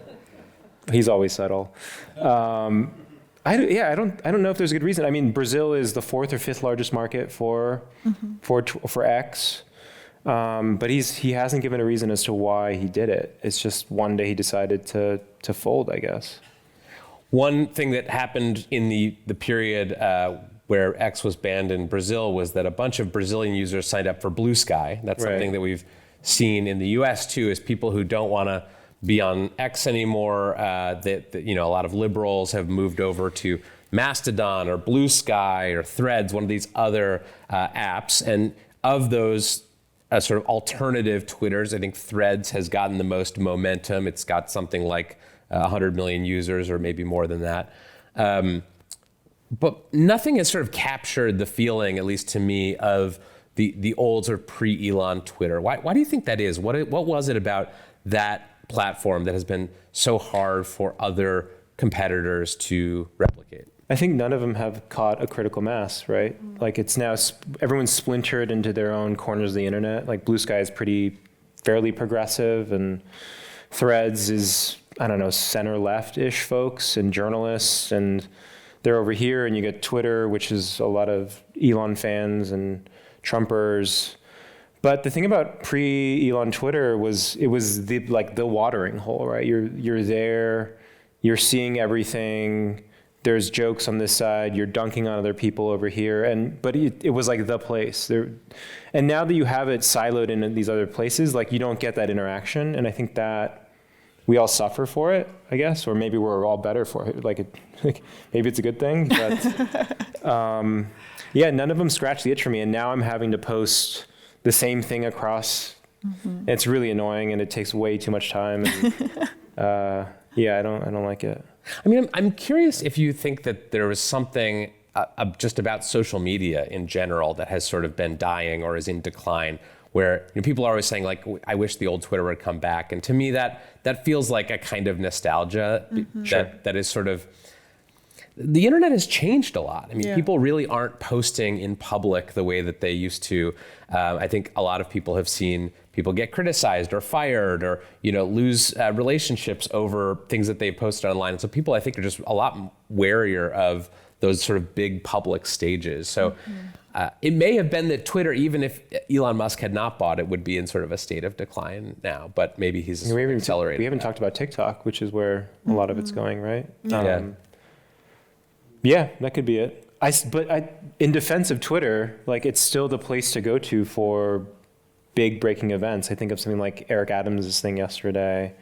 He's always subtle. I don't know if there's a good reason. I mean, Brazil is the 4th or 5th largest market for X, but he hasn't given a reason as to why he did it. It's just one day he decided to fold, I guess. One thing that happened in the period where X was banned in Brazil was that a bunch of Brazilian users signed up for Blue Sky. That's Right. something that we've seen in the U.S. too, is people who don't want to be on X anymore. That a lot of liberals have moved over to Mastodon or Blue Sky or Threads, one of these other apps. And of those sort of alternative Twitters, I think Threads has gotten the most momentum. It's got something like 100 million users or maybe more than that. But nothing has sort of captured the feeling, at least to me, of the old sort of pre-Elon Twitter. Why do you think that is? What was it about that platform that has been so hard for other competitors to replicate? I think none of them have caught a critical mass, right? Like it's now, everyone's splintered into their own corners of the internet. Like Blue Sky is fairly progressive, and Threads is, I don't know, center-left-ish folks and journalists, and they're over here, and you get Twitter, which is a lot of Elon fans and Trumpers. But the thing about pre-Elon Twitter was it was the watering hole, right? You're there, you're seeing everything. There's jokes on this side, you're dunking on other people over here, but it was like the place. And now that you have it siloed in these other places, like you don't get that interaction, and I think that we all suffer for it, I guess, or maybe we're all better for it. Maybe it's a good thing, but yeah, none of them scratched the itch for me, and now I'm having to post the same thing across. Mm-hmm. It's really annoying, and it takes way too much time. And, yeah, I don't like it. I mean, I'm curious if you think that there was something just about social media in general that has sort of been dying or is in decline, where people are always saying, like, I wish the old Twitter would come back. And to me, that feels like a kind of nostalgia that is sort of, the internet has changed a lot. I mean, people really aren't posting in public the way that they used to. I think a lot of people have seen people get criticized or fired or lose relationships over things that they've posted online. And so people, I think, are just a lot warier of those sort of big public stages. So it may have been that Twitter, even if Elon Musk had not bought it, would be in sort of a state of decline now. But maybe he's accelerated. We haven't talked about TikTok, which is where a lot of it's going, right? Yeah. Yeah, that could be it. But in defense of Twitter, like it's still the place to go to for big breaking events. I think of something like Eric Adams' thing yesterday,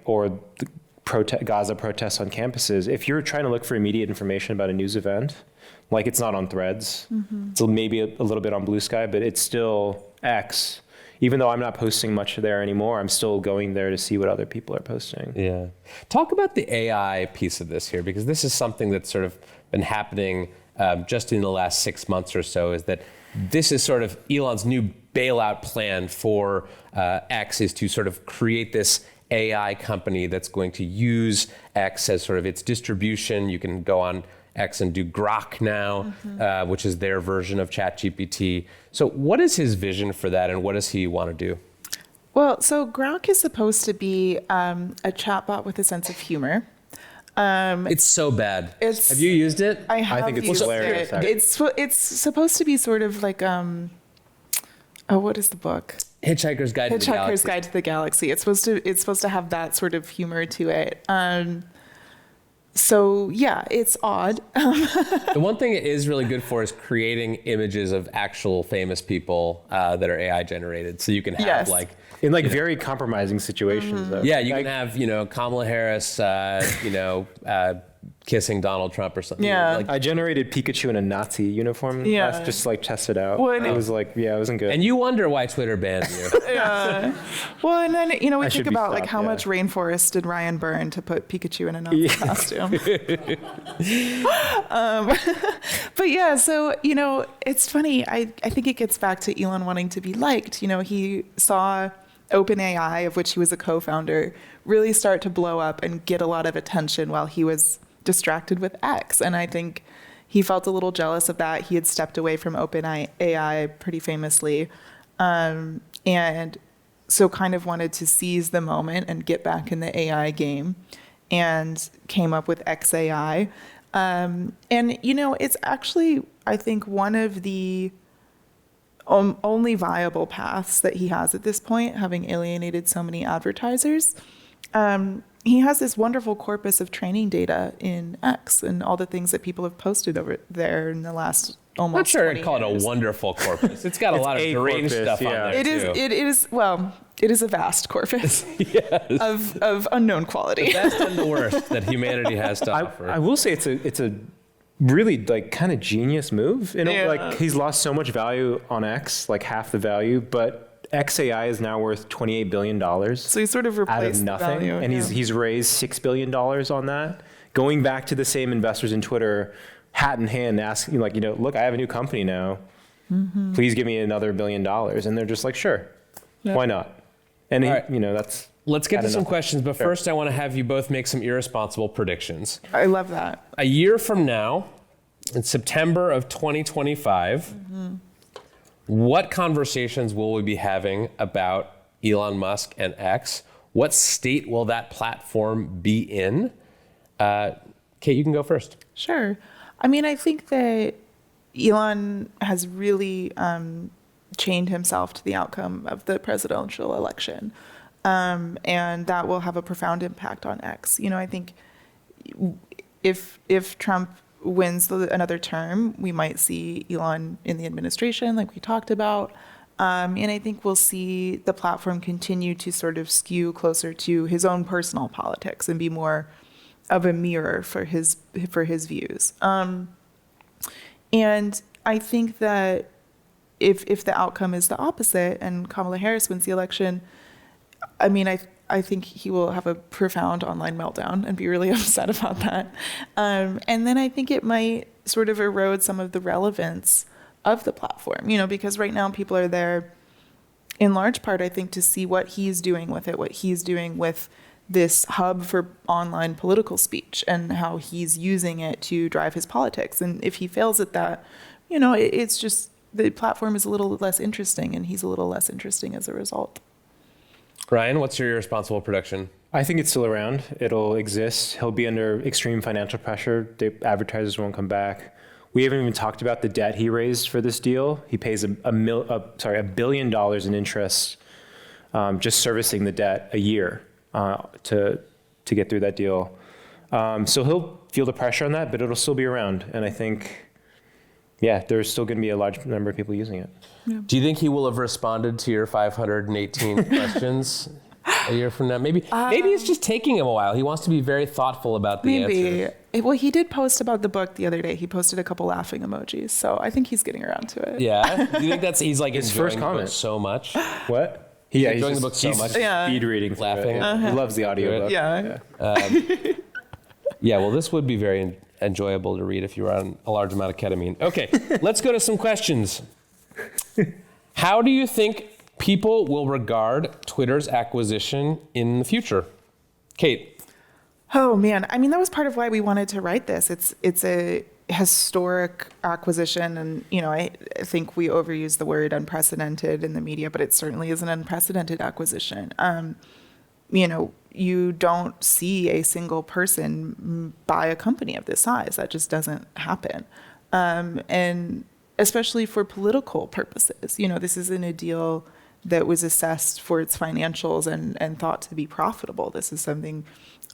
or the Gaza protests on campuses. If you're trying to look for immediate information about a news event, like it's not on Threads, it's maybe a little bit on Blue Sky, but it's still X. Even though I'm not posting much there anymore, I'm still going there to see what other people are posting. Yeah. Talk about the AI piece of this here, because this is something that's sort of been happening just in the last 6 months or so, is that this is sort of Elon's new bailout plan for X, is to sort of create this AI company that's going to use X as sort of its distribution. You can go on X and do Grok now, which is their version of ChatGPT. So what is his vision for that, and what does he want to do? Well, so Grok is supposed to be a chatbot with a sense of humor. It's so bad. Have you used it? I think it's used hilarious. it. It's supposed to be sort of like what is the book? Hitchhiker's Guide to the Galaxy. Hitchhiker's Guide to the Galaxy. It's supposed to have that sort of humor to it. So yeah, it's odd. The one thing it is really good for is creating images of actual famous people that are AI generated. So you can have in very compromising situations. Though. Yeah, you can have Kamala Harris, kissing Donald Trump or something. Yeah. Like, I generated Pikachu in a Nazi uniform. Yeah. Last, just to, like, test it out. Well, and it was like, yeah, it wasn't good. and you wonder why Twitter banned you. Yeah. Well, and then, we I think should be about like stopped, how yeah. much rainforest did Ryan burn to put Pikachu in a Nazi costume. But yeah, so, it's funny. I think it gets back to Elon wanting to be liked. He saw OpenAI, of which he was a co-founder, really start to blow up and get a lot of attention while he was distracted with X. And I think he felt a little jealous of that. He had stepped away from OpenAI pretty famously. And so kind of wanted to seize the moment and get back in the AI game, and came up with XAI. And, it's actually, I think, one of the only viable paths that he has at this point, having alienated so many advertisers. He has this wonderful corpus of training data in X and all the things that people have posted over there in the last almost I'm sure 20 I'd call it years. a wonderful corpus. It's got a lot of a deranged corpus, stuff on yeah. there, It is. too. It is a vast corpus Yes. of unknown quality. Best and the worst that humanity has to offer. I will say it's a really like kind of genius move. Yeah. Like he's lost so much value on X, like half the value, but XAI is now worth $28 billion So he sort of out of replaced the nothing, value. and yeah. he's raised $6 billion on that, going back to the same investors in Twitter, hat in hand, asking like, look, I have a new company now. Mm-hmm. Please give me another $1 billion, and they're just like, sure, Yeah. why not? And All right. that's. Let's get I to don't some know. questions, but Sure. first I want to have you both make some irresponsible predictions. I love that. A year from now, in September of 2025, what conversations will we be having about Elon Musk and X? What state will that platform be in? Kate, you can go first. Sure. I mean, I think that Elon has really chained himself to the outcome of the presidential election. And that will have a profound impact on X. I think if Trump wins another term, we might see Elon in the administration, like we talked about. And I think we'll see the platform continue to sort of skew closer to his own personal politics and be more of a mirror for his views. And I think that if the outcome is the opposite and Kamala Harris wins the election, I mean, I think he will have a profound online meltdown and be really upset about that. And then I think it might sort of erode some of the relevance of the platform, because right now people are there in large part, I think, to see what he's doing with it, what he's doing with this hub for online political speech and how he's using it to drive his politics. And if he fails at that, it's just the platform is a little less interesting and he's a little less interesting as a result. Ryan, what's your irresponsible prediction? I think it's still around. It'll exist. He'll be under extreme financial pressure. The advertisers won't come back. We haven't even talked about the debt he raised for this deal. He pays $1 billion in interest, just servicing the debt a year to get through that deal. So he'll feel the pressure on that, but it'll still be around. And I think, there's still going to be a large number of people using it. Do you think he will have responded to your 518 questions a year from now? Maybe it's just taking him a while. He wants to be very thoughtful about the answers. Well, he did post about the book the other day. He posted a couple laughing emojis, so I think he's getting around to it. Yeah. Do you think he's like His enjoying first the book comment. so much? What? He's enjoying the book so he's much. Yeah. speed reading, through Laughing. it. He loves the audiobook. Yeah. Yeah, well, this would be very enjoyable to read if you were on a large amount of ketamine. Okay, let's go to some questions. How do you think people will regard Twitter's acquisition in the future? Kate. Oh man, I mean that was part of why we wanted to write this. It's a historic acquisition, and I think we overuse the word unprecedented in the media, but it certainly is an unprecedented acquisition. You don't see a single person buy a company of this size. That just doesn't happen. And especially for political purposes, this isn't a deal that was assessed for its financials and thought to be profitable. This is something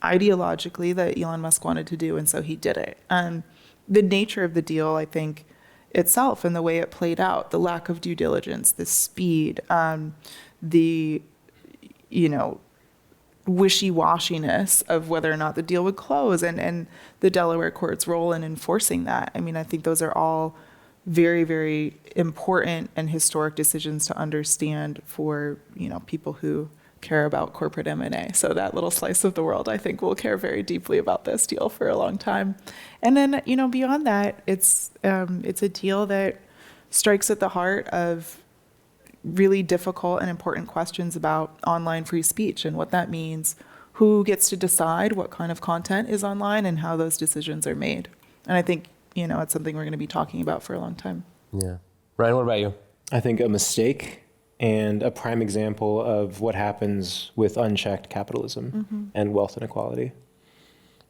ideologically that Elon Musk wanted to do, and so he did it. The nature of the deal, I think, itself and the way it played out, the lack of due diligence, the speed, wishy-washiness of whether or not the deal would close and the Delaware court's role in enforcing that. I mean, I think those are all very, very important and historic decisions to understand for, people who care about corporate M&A. So that little slice of the world, I think, will care very deeply about this deal for a long time. And then, beyond that, it's a deal that strikes at the heart of really difficult and important questions about online free speech and what that means, who gets to decide what kind of content is online, and how those decisions are made. And I think, it's something we're going to be talking about for a long time. Yeah. Ryan, what about you? I think a mistake and a prime example of what happens with unchecked capitalism and wealth inequality.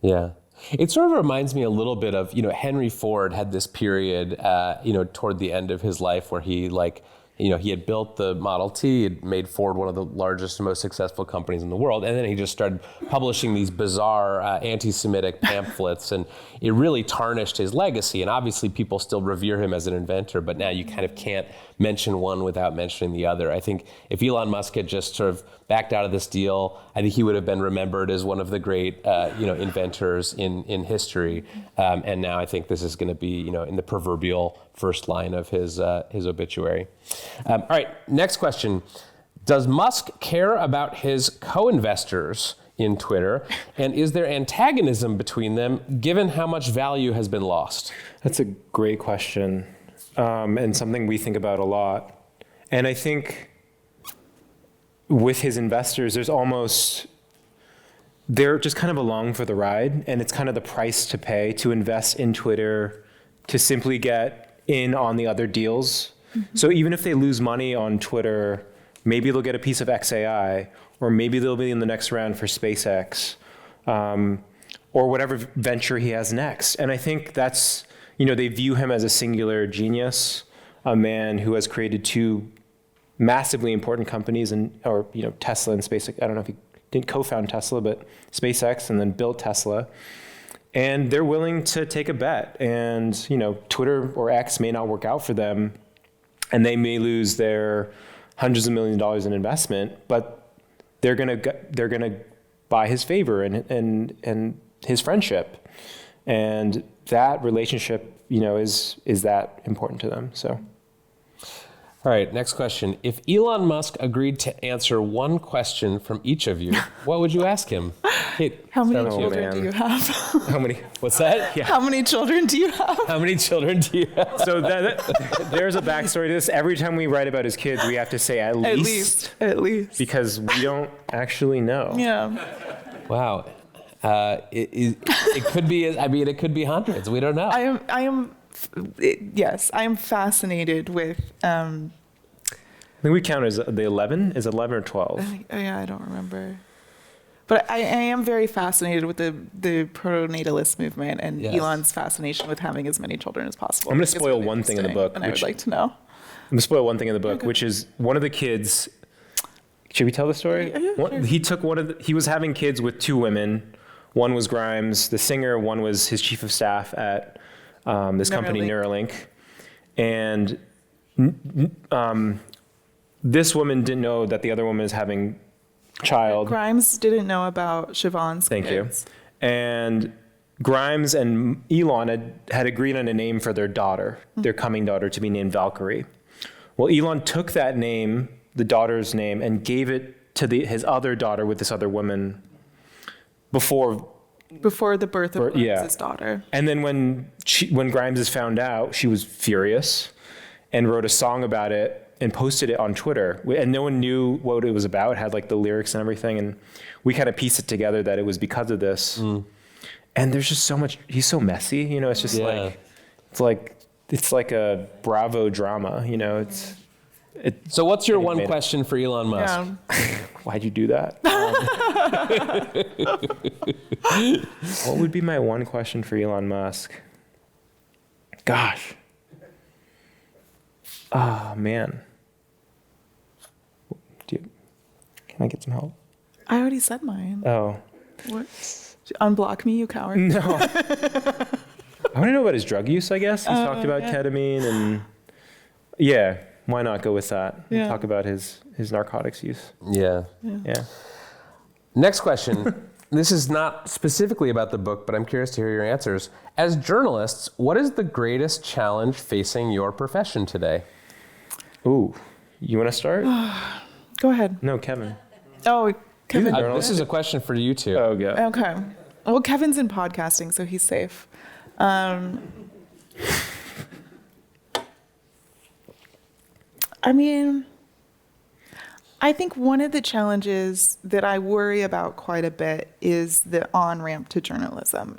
Yeah. It sort of reminds me a little bit of, Henry Ford had this period, toward the end of his life where he he had built the Model T, had made Ford one of the largest and most successful companies in the world, and then he just started publishing these bizarre anti-Semitic pamphlets, and it really tarnished his legacy. And obviously people still revere him as an inventor, but now you kind of can't mention one without mentioning the other. I think if Elon Musk had just sort of backed out of this deal, I think he would have been remembered as one of the great inventors in history. And now I think this is going to be in the proverbial first line of his obituary. All right, next question. Does Musk care about his co-investors in Twitter? And is there antagonism between them given how much value has been lost? That's a great question, and something we think about a lot. And I think with his investors, they're just kind of along for the ride, and it's kind of the price to pay to invest in Twitter, to simply get in on the other deals. So even if they lose money on Twitter, maybe they'll get a piece of XAI, or maybe they'll be in the next round for SpaceX, or whatever venture he has next. And I think that's, they view him as a singular genius, a man who has created two massively important companies, Tesla and SpaceX. I don't know if he didn't co-found Tesla, but SpaceX, and then built Tesla. And they're willing to take a bet. And, Twitter or X may not work out for them, and they may lose their hundreds of millions of dollars in investment, but they're gonna buy his favor and his friendship. And that relationship, is that important to them. So. All right, next question. If Elon Musk agreed to answer one question from each of you, what would you ask him? Kate, How many children do you have? How many? What's that? Yeah. How many children do you have? How many children do you have? So there's a backstory to this. Every time we write about his kids, we have to say at least. At least. Because we don't actually know. Yeah. Wow. It could be. It could be hundreds. We don't know. Yes, I am fascinated with. I think we count as the 11. Is it 11 or 12? I don't remember. But I am very fascinated with the proto-natalist movement and Yes. Elon's fascination with having as many children as possible. I'm going to I think it's spoil really one thing in the interesting, book, and I would which- like to know. I'm going to spoil one thing in the book, which is one of the kids. Should we tell the story? Yeah, sure. He took he was having kids with two women. One was Grimes, the singer. One was his chief of staff at this company, Neuralink. And this woman didn't know that the other woman is having child. Grimes didn't know about Siobhan's Thank kids. you. And Grimes and Elon had agreed on a name for their daughter, their coming daughter, to be named Valkyrie. Well, Elon took that name, the daughter's name, and gave it to his other daughter with this other woman before Before the birth of Grimes' daughter. And then when Grimes is found out, she was furious and wrote a song about it and posted it on Twitter. And no one knew what it was about. It had like the lyrics and everything. And we kind of pieced it together that it was because of this. And there's just so much, he's so messy, it's just it's like a Bravo drama, So what's your one made it. question for Elon Musk? Yeah. Why'd you do that? What would be my one question for Elon Musk? Gosh. Ah, man. Can I get some help? I already said mine. Oh. What? Unblock me, you coward. No. I want to know about his drug use, I guess. He's talked about ketamine and... Yeah, why not go with that? Yeah. Talk about his narcotics use. Yeah. Yeah. Next question. This is not specifically about the book, but I'm curious to hear your answers. As journalists, what is the greatest challenge facing your profession today? Ooh, you want to start? Go ahead. No, Kevin. Oh, Kevin. This is a question for you two. Oh, yeah. Okay. Well, Kevin's in podcasting, so he's safe. I mean, I think one of the challenges that I worry about quite a bit is the on-ramp to journalism.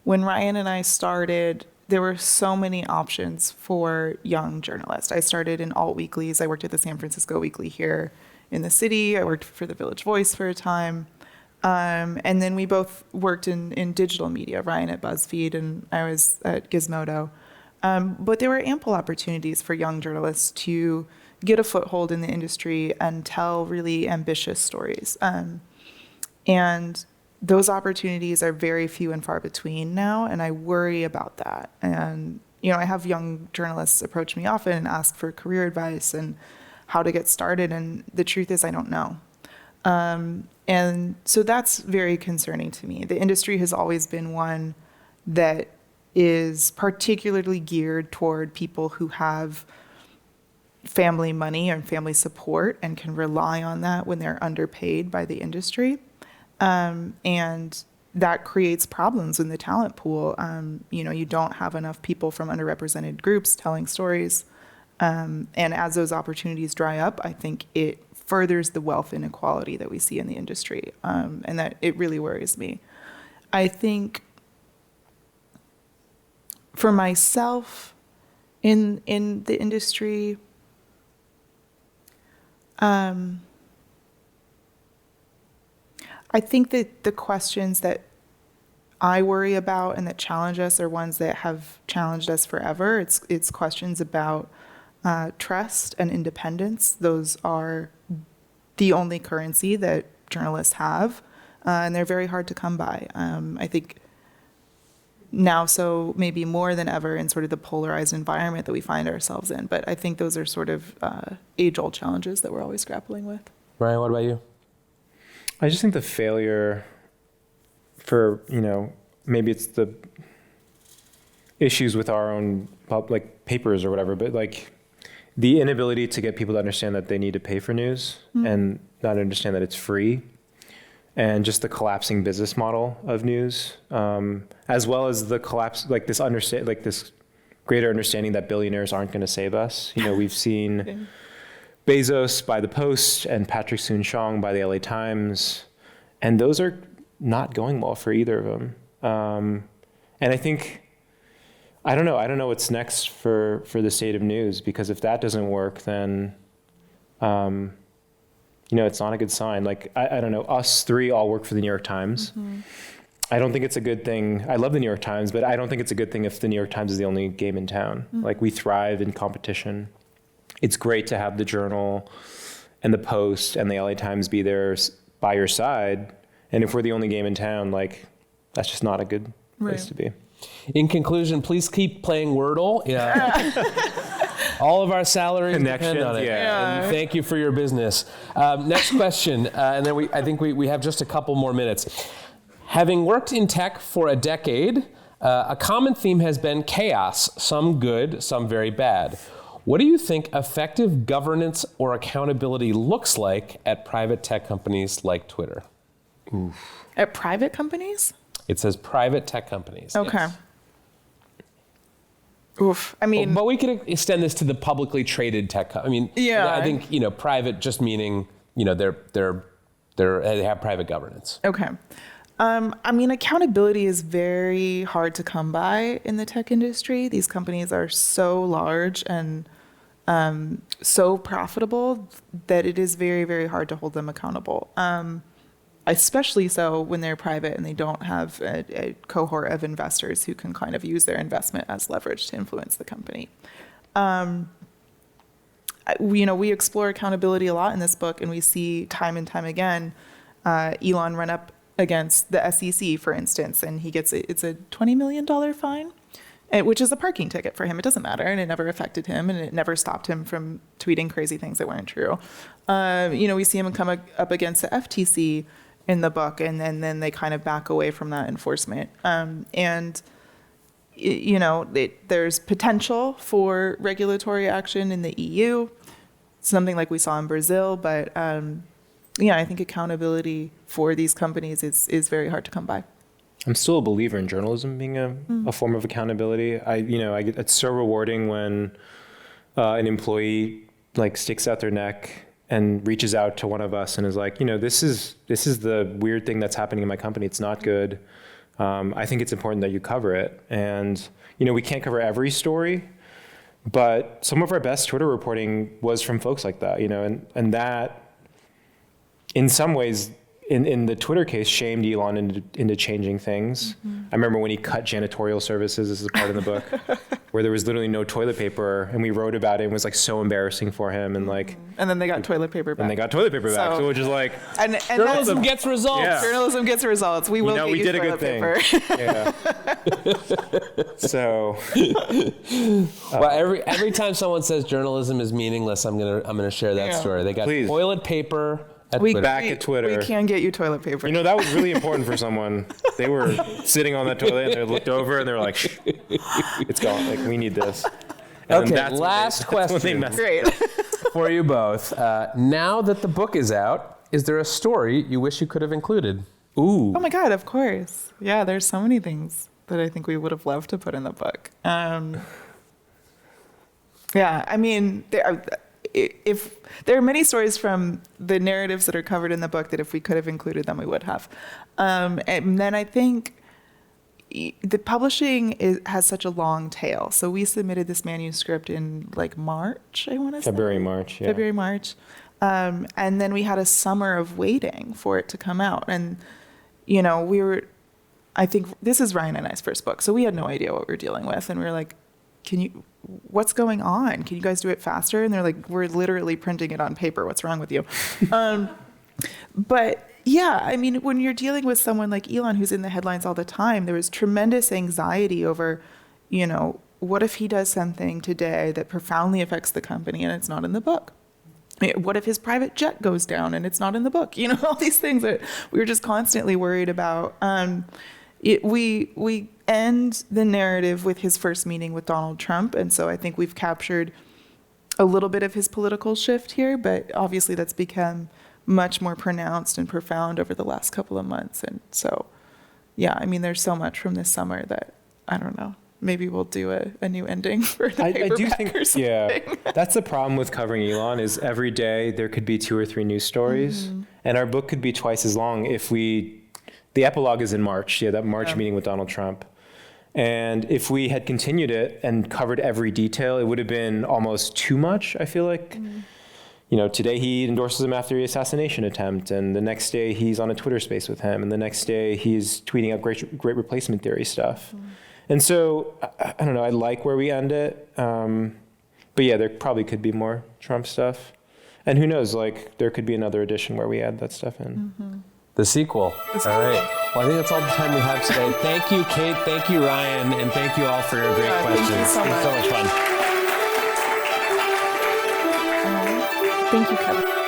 When Ryan and I started, there were so many options for young journalists. I started in alt weeklies. I worked at the San Francisco Weekly here in the city. I worked for the Village Voice for a time. And then we both worked in digital media, Ryan at BuzzFeed and I was at Gizmodo. But there were ample opportunities for young journalists to get a foothold in the industry and tell really ambitious stories. And those opportunities are very few and far between now, and I worry about that. And, I have young journalists approach me often and ask for career advice and how to get started, and the truth is I don't know. And so that's very concerning to me. The industry has always been one that is particularly geared toward people who have family money and family support and can rely on that when they're underpaid by the industry. And that creates problems in the talent pool. You don't have enough people from underrepresented groups telling stories. And as those opportunities dry up, I think it furthers the wealth inequality that we see in the industry. And that it really worries me. I think for myself in the industry, I think that the questions that I worry about and that challenge us are ones that have challenged us forever. It's questions about trust and independence. Those are the only currency that journalists have, and they're very hard to come by. I think now, so maybe more than ever in sort of the polarized environment that we find ourselves in. But I think those are sort of age-old challenges that we're always grappling with. Ryan, what about you? I just think the failure for, maybe it's the issues with our own papers or whatever, but the inability to get people to understand that they need to pay for news and not understand that it's free, and just the collapsing business model of news, as well as the collapse, this greater understanding that billionaires aren't going to save us. We've seen Bezos by the Post and Patrick Soon-Shiong by the LA Times, and those are not going well for either of them. And I think, I don't know what's next for the state of news, because if that doesn't work, then, it's not a good sign. I don't know, us three all work for the New York Times. Mm-hmm. I don't think it's a good thing. I love the New York Times, but I don't think it's a good thing if the New York Times is the only game in town. Mm-hmm. We thrive in competition. It's great to have the Journal and the Post and the LA Times be there by your side. And if we're the only game in town, that's just not a good place to be. In conclusion, please keep playing Wordle. Yeah. All of our salaries depend on it. Yeah. And thank you for your business. Next question, and then I think we have just a couple more minutes. Having worked in tech for a decade, a common theme has been chaos, some good, some very bad. What do you think effective governance or accountability looks like at private tech companies like Twitter? Oof. At private companies? It says private tech companies. Okay. Yes. Oof. I mean, but we could extend this to the publicly traded tech. Yeah. I think private just meaning they have private governance. Okay. Accountability is very hard to come by in the tech industry. These companies are so large and so profitable that it is very, very hard to hold them accountable. Especially so when they're private and they don't have a cohort of investors who can kind of use their investment as leverage to influence the company. We explore accountability a lot in this book, and we see time and time again Elon run up against the SEC, for instance, and he gets it's a $20 million fine, which is a parking ticket for him. It doesn't matter, and it never affected him, and it never stopped him from tweeting crazy things that weren't true. We see him come up against the FTC in the book, and then they kind of back away from that enforcement. There's potential for regulatory action in the EU, something like we saw in Brazil, but I think accountability for these companies is very hard to come by. I'm still a believer in journalism being a form of accountability. It's so rewarding when an employee like sticks out their neck and reaches out to one of us and is like, this is the weird thing that's happening in my company. It's not good. I think it's important that you cover it. And, we can't cover every story, but some of our best Twitter reporting was from folks like that, and that in some ways, in the Twitter case, shamed Elon into changing things. I remember when he cut janitorial services, this is a part in the book, where there was literally no toilet paper, and we wrote about it, and it was like so embarrassing for him, and like... And then they got toilet paper back. So which is like... And journalism gets results. Yeah. Journalism gets results. We will get you did toilet a good paper. thing. Yeah. So... Well, every time someone says journalism is meaningless, I'm gonna share that story. They got toilet paper at Twitter. Back at Twitter. We can get you toilet paper. That was really important for someone. They were sitting on that toilet and they looked over and they were like, shh, it's gone. Like, we need this. And Okay, last question Great. for you both. Now that the book is out, is there a story you wish you could have included? Ooh. Oh my God, of course. Yeah, there's so many things that I think we would have loved to put in the book. If there are many stories from the narratives that are covered in the book that if we could have included them, we would have. And then I think the publishing has such a long tail. So we submitted this manuscript in like March, I want to say. February, March. And then we had a summer of waiting for it to come out. And, I think this is Ryan and I's first book. So we had no idea what we were dealing with. And we were like, what's going on? Can you guys do it faster? And they're like, we're literally printing it on paper. What's wrong with you? But yeah, when you're dealing with someone like Elon, who's in the headlines all the time, there was tremendous anxiety over, what if he does something today that profoundly affects the company and it's not in the book? What if his private jet goes down and it's not in the book? All these things that we were just constantly worried about. We end the narrative with his first meeting with Donald Trump, and so I think we've captured a little bit of his political shift here, but obviously that's become much more pronounced and profound over the last couple of months. And so, yeah, there's so much from this summer that, I don't know, maybe we'll do a new ending for the paperback I do think, or something. yeah, that's the problem with covering Elon is every day there could be 2 or 3 news stories, and our book could be twice as long if the epilogue is in March, that March meeting with Donald Trump. And if we had continued it and covered every detail, it would have been almost too much, I feel like. Today he endorses him after the assassination attempt, and the next day he's on a Twitter space with him, and the next day he's tweeting out great replacement theory stuff. And so, I don't know, I like where we end it. But yeah, there probably could be more Trump stuff. And who knows, there could be another edition where we add that stuff in. The sequel. All right. Well, I think that's all the time we have today. Thank you, Kate. Thank you, Ryan. And thank you all for your great questions. Thank you so much. So much fun. Thank you, Kevin.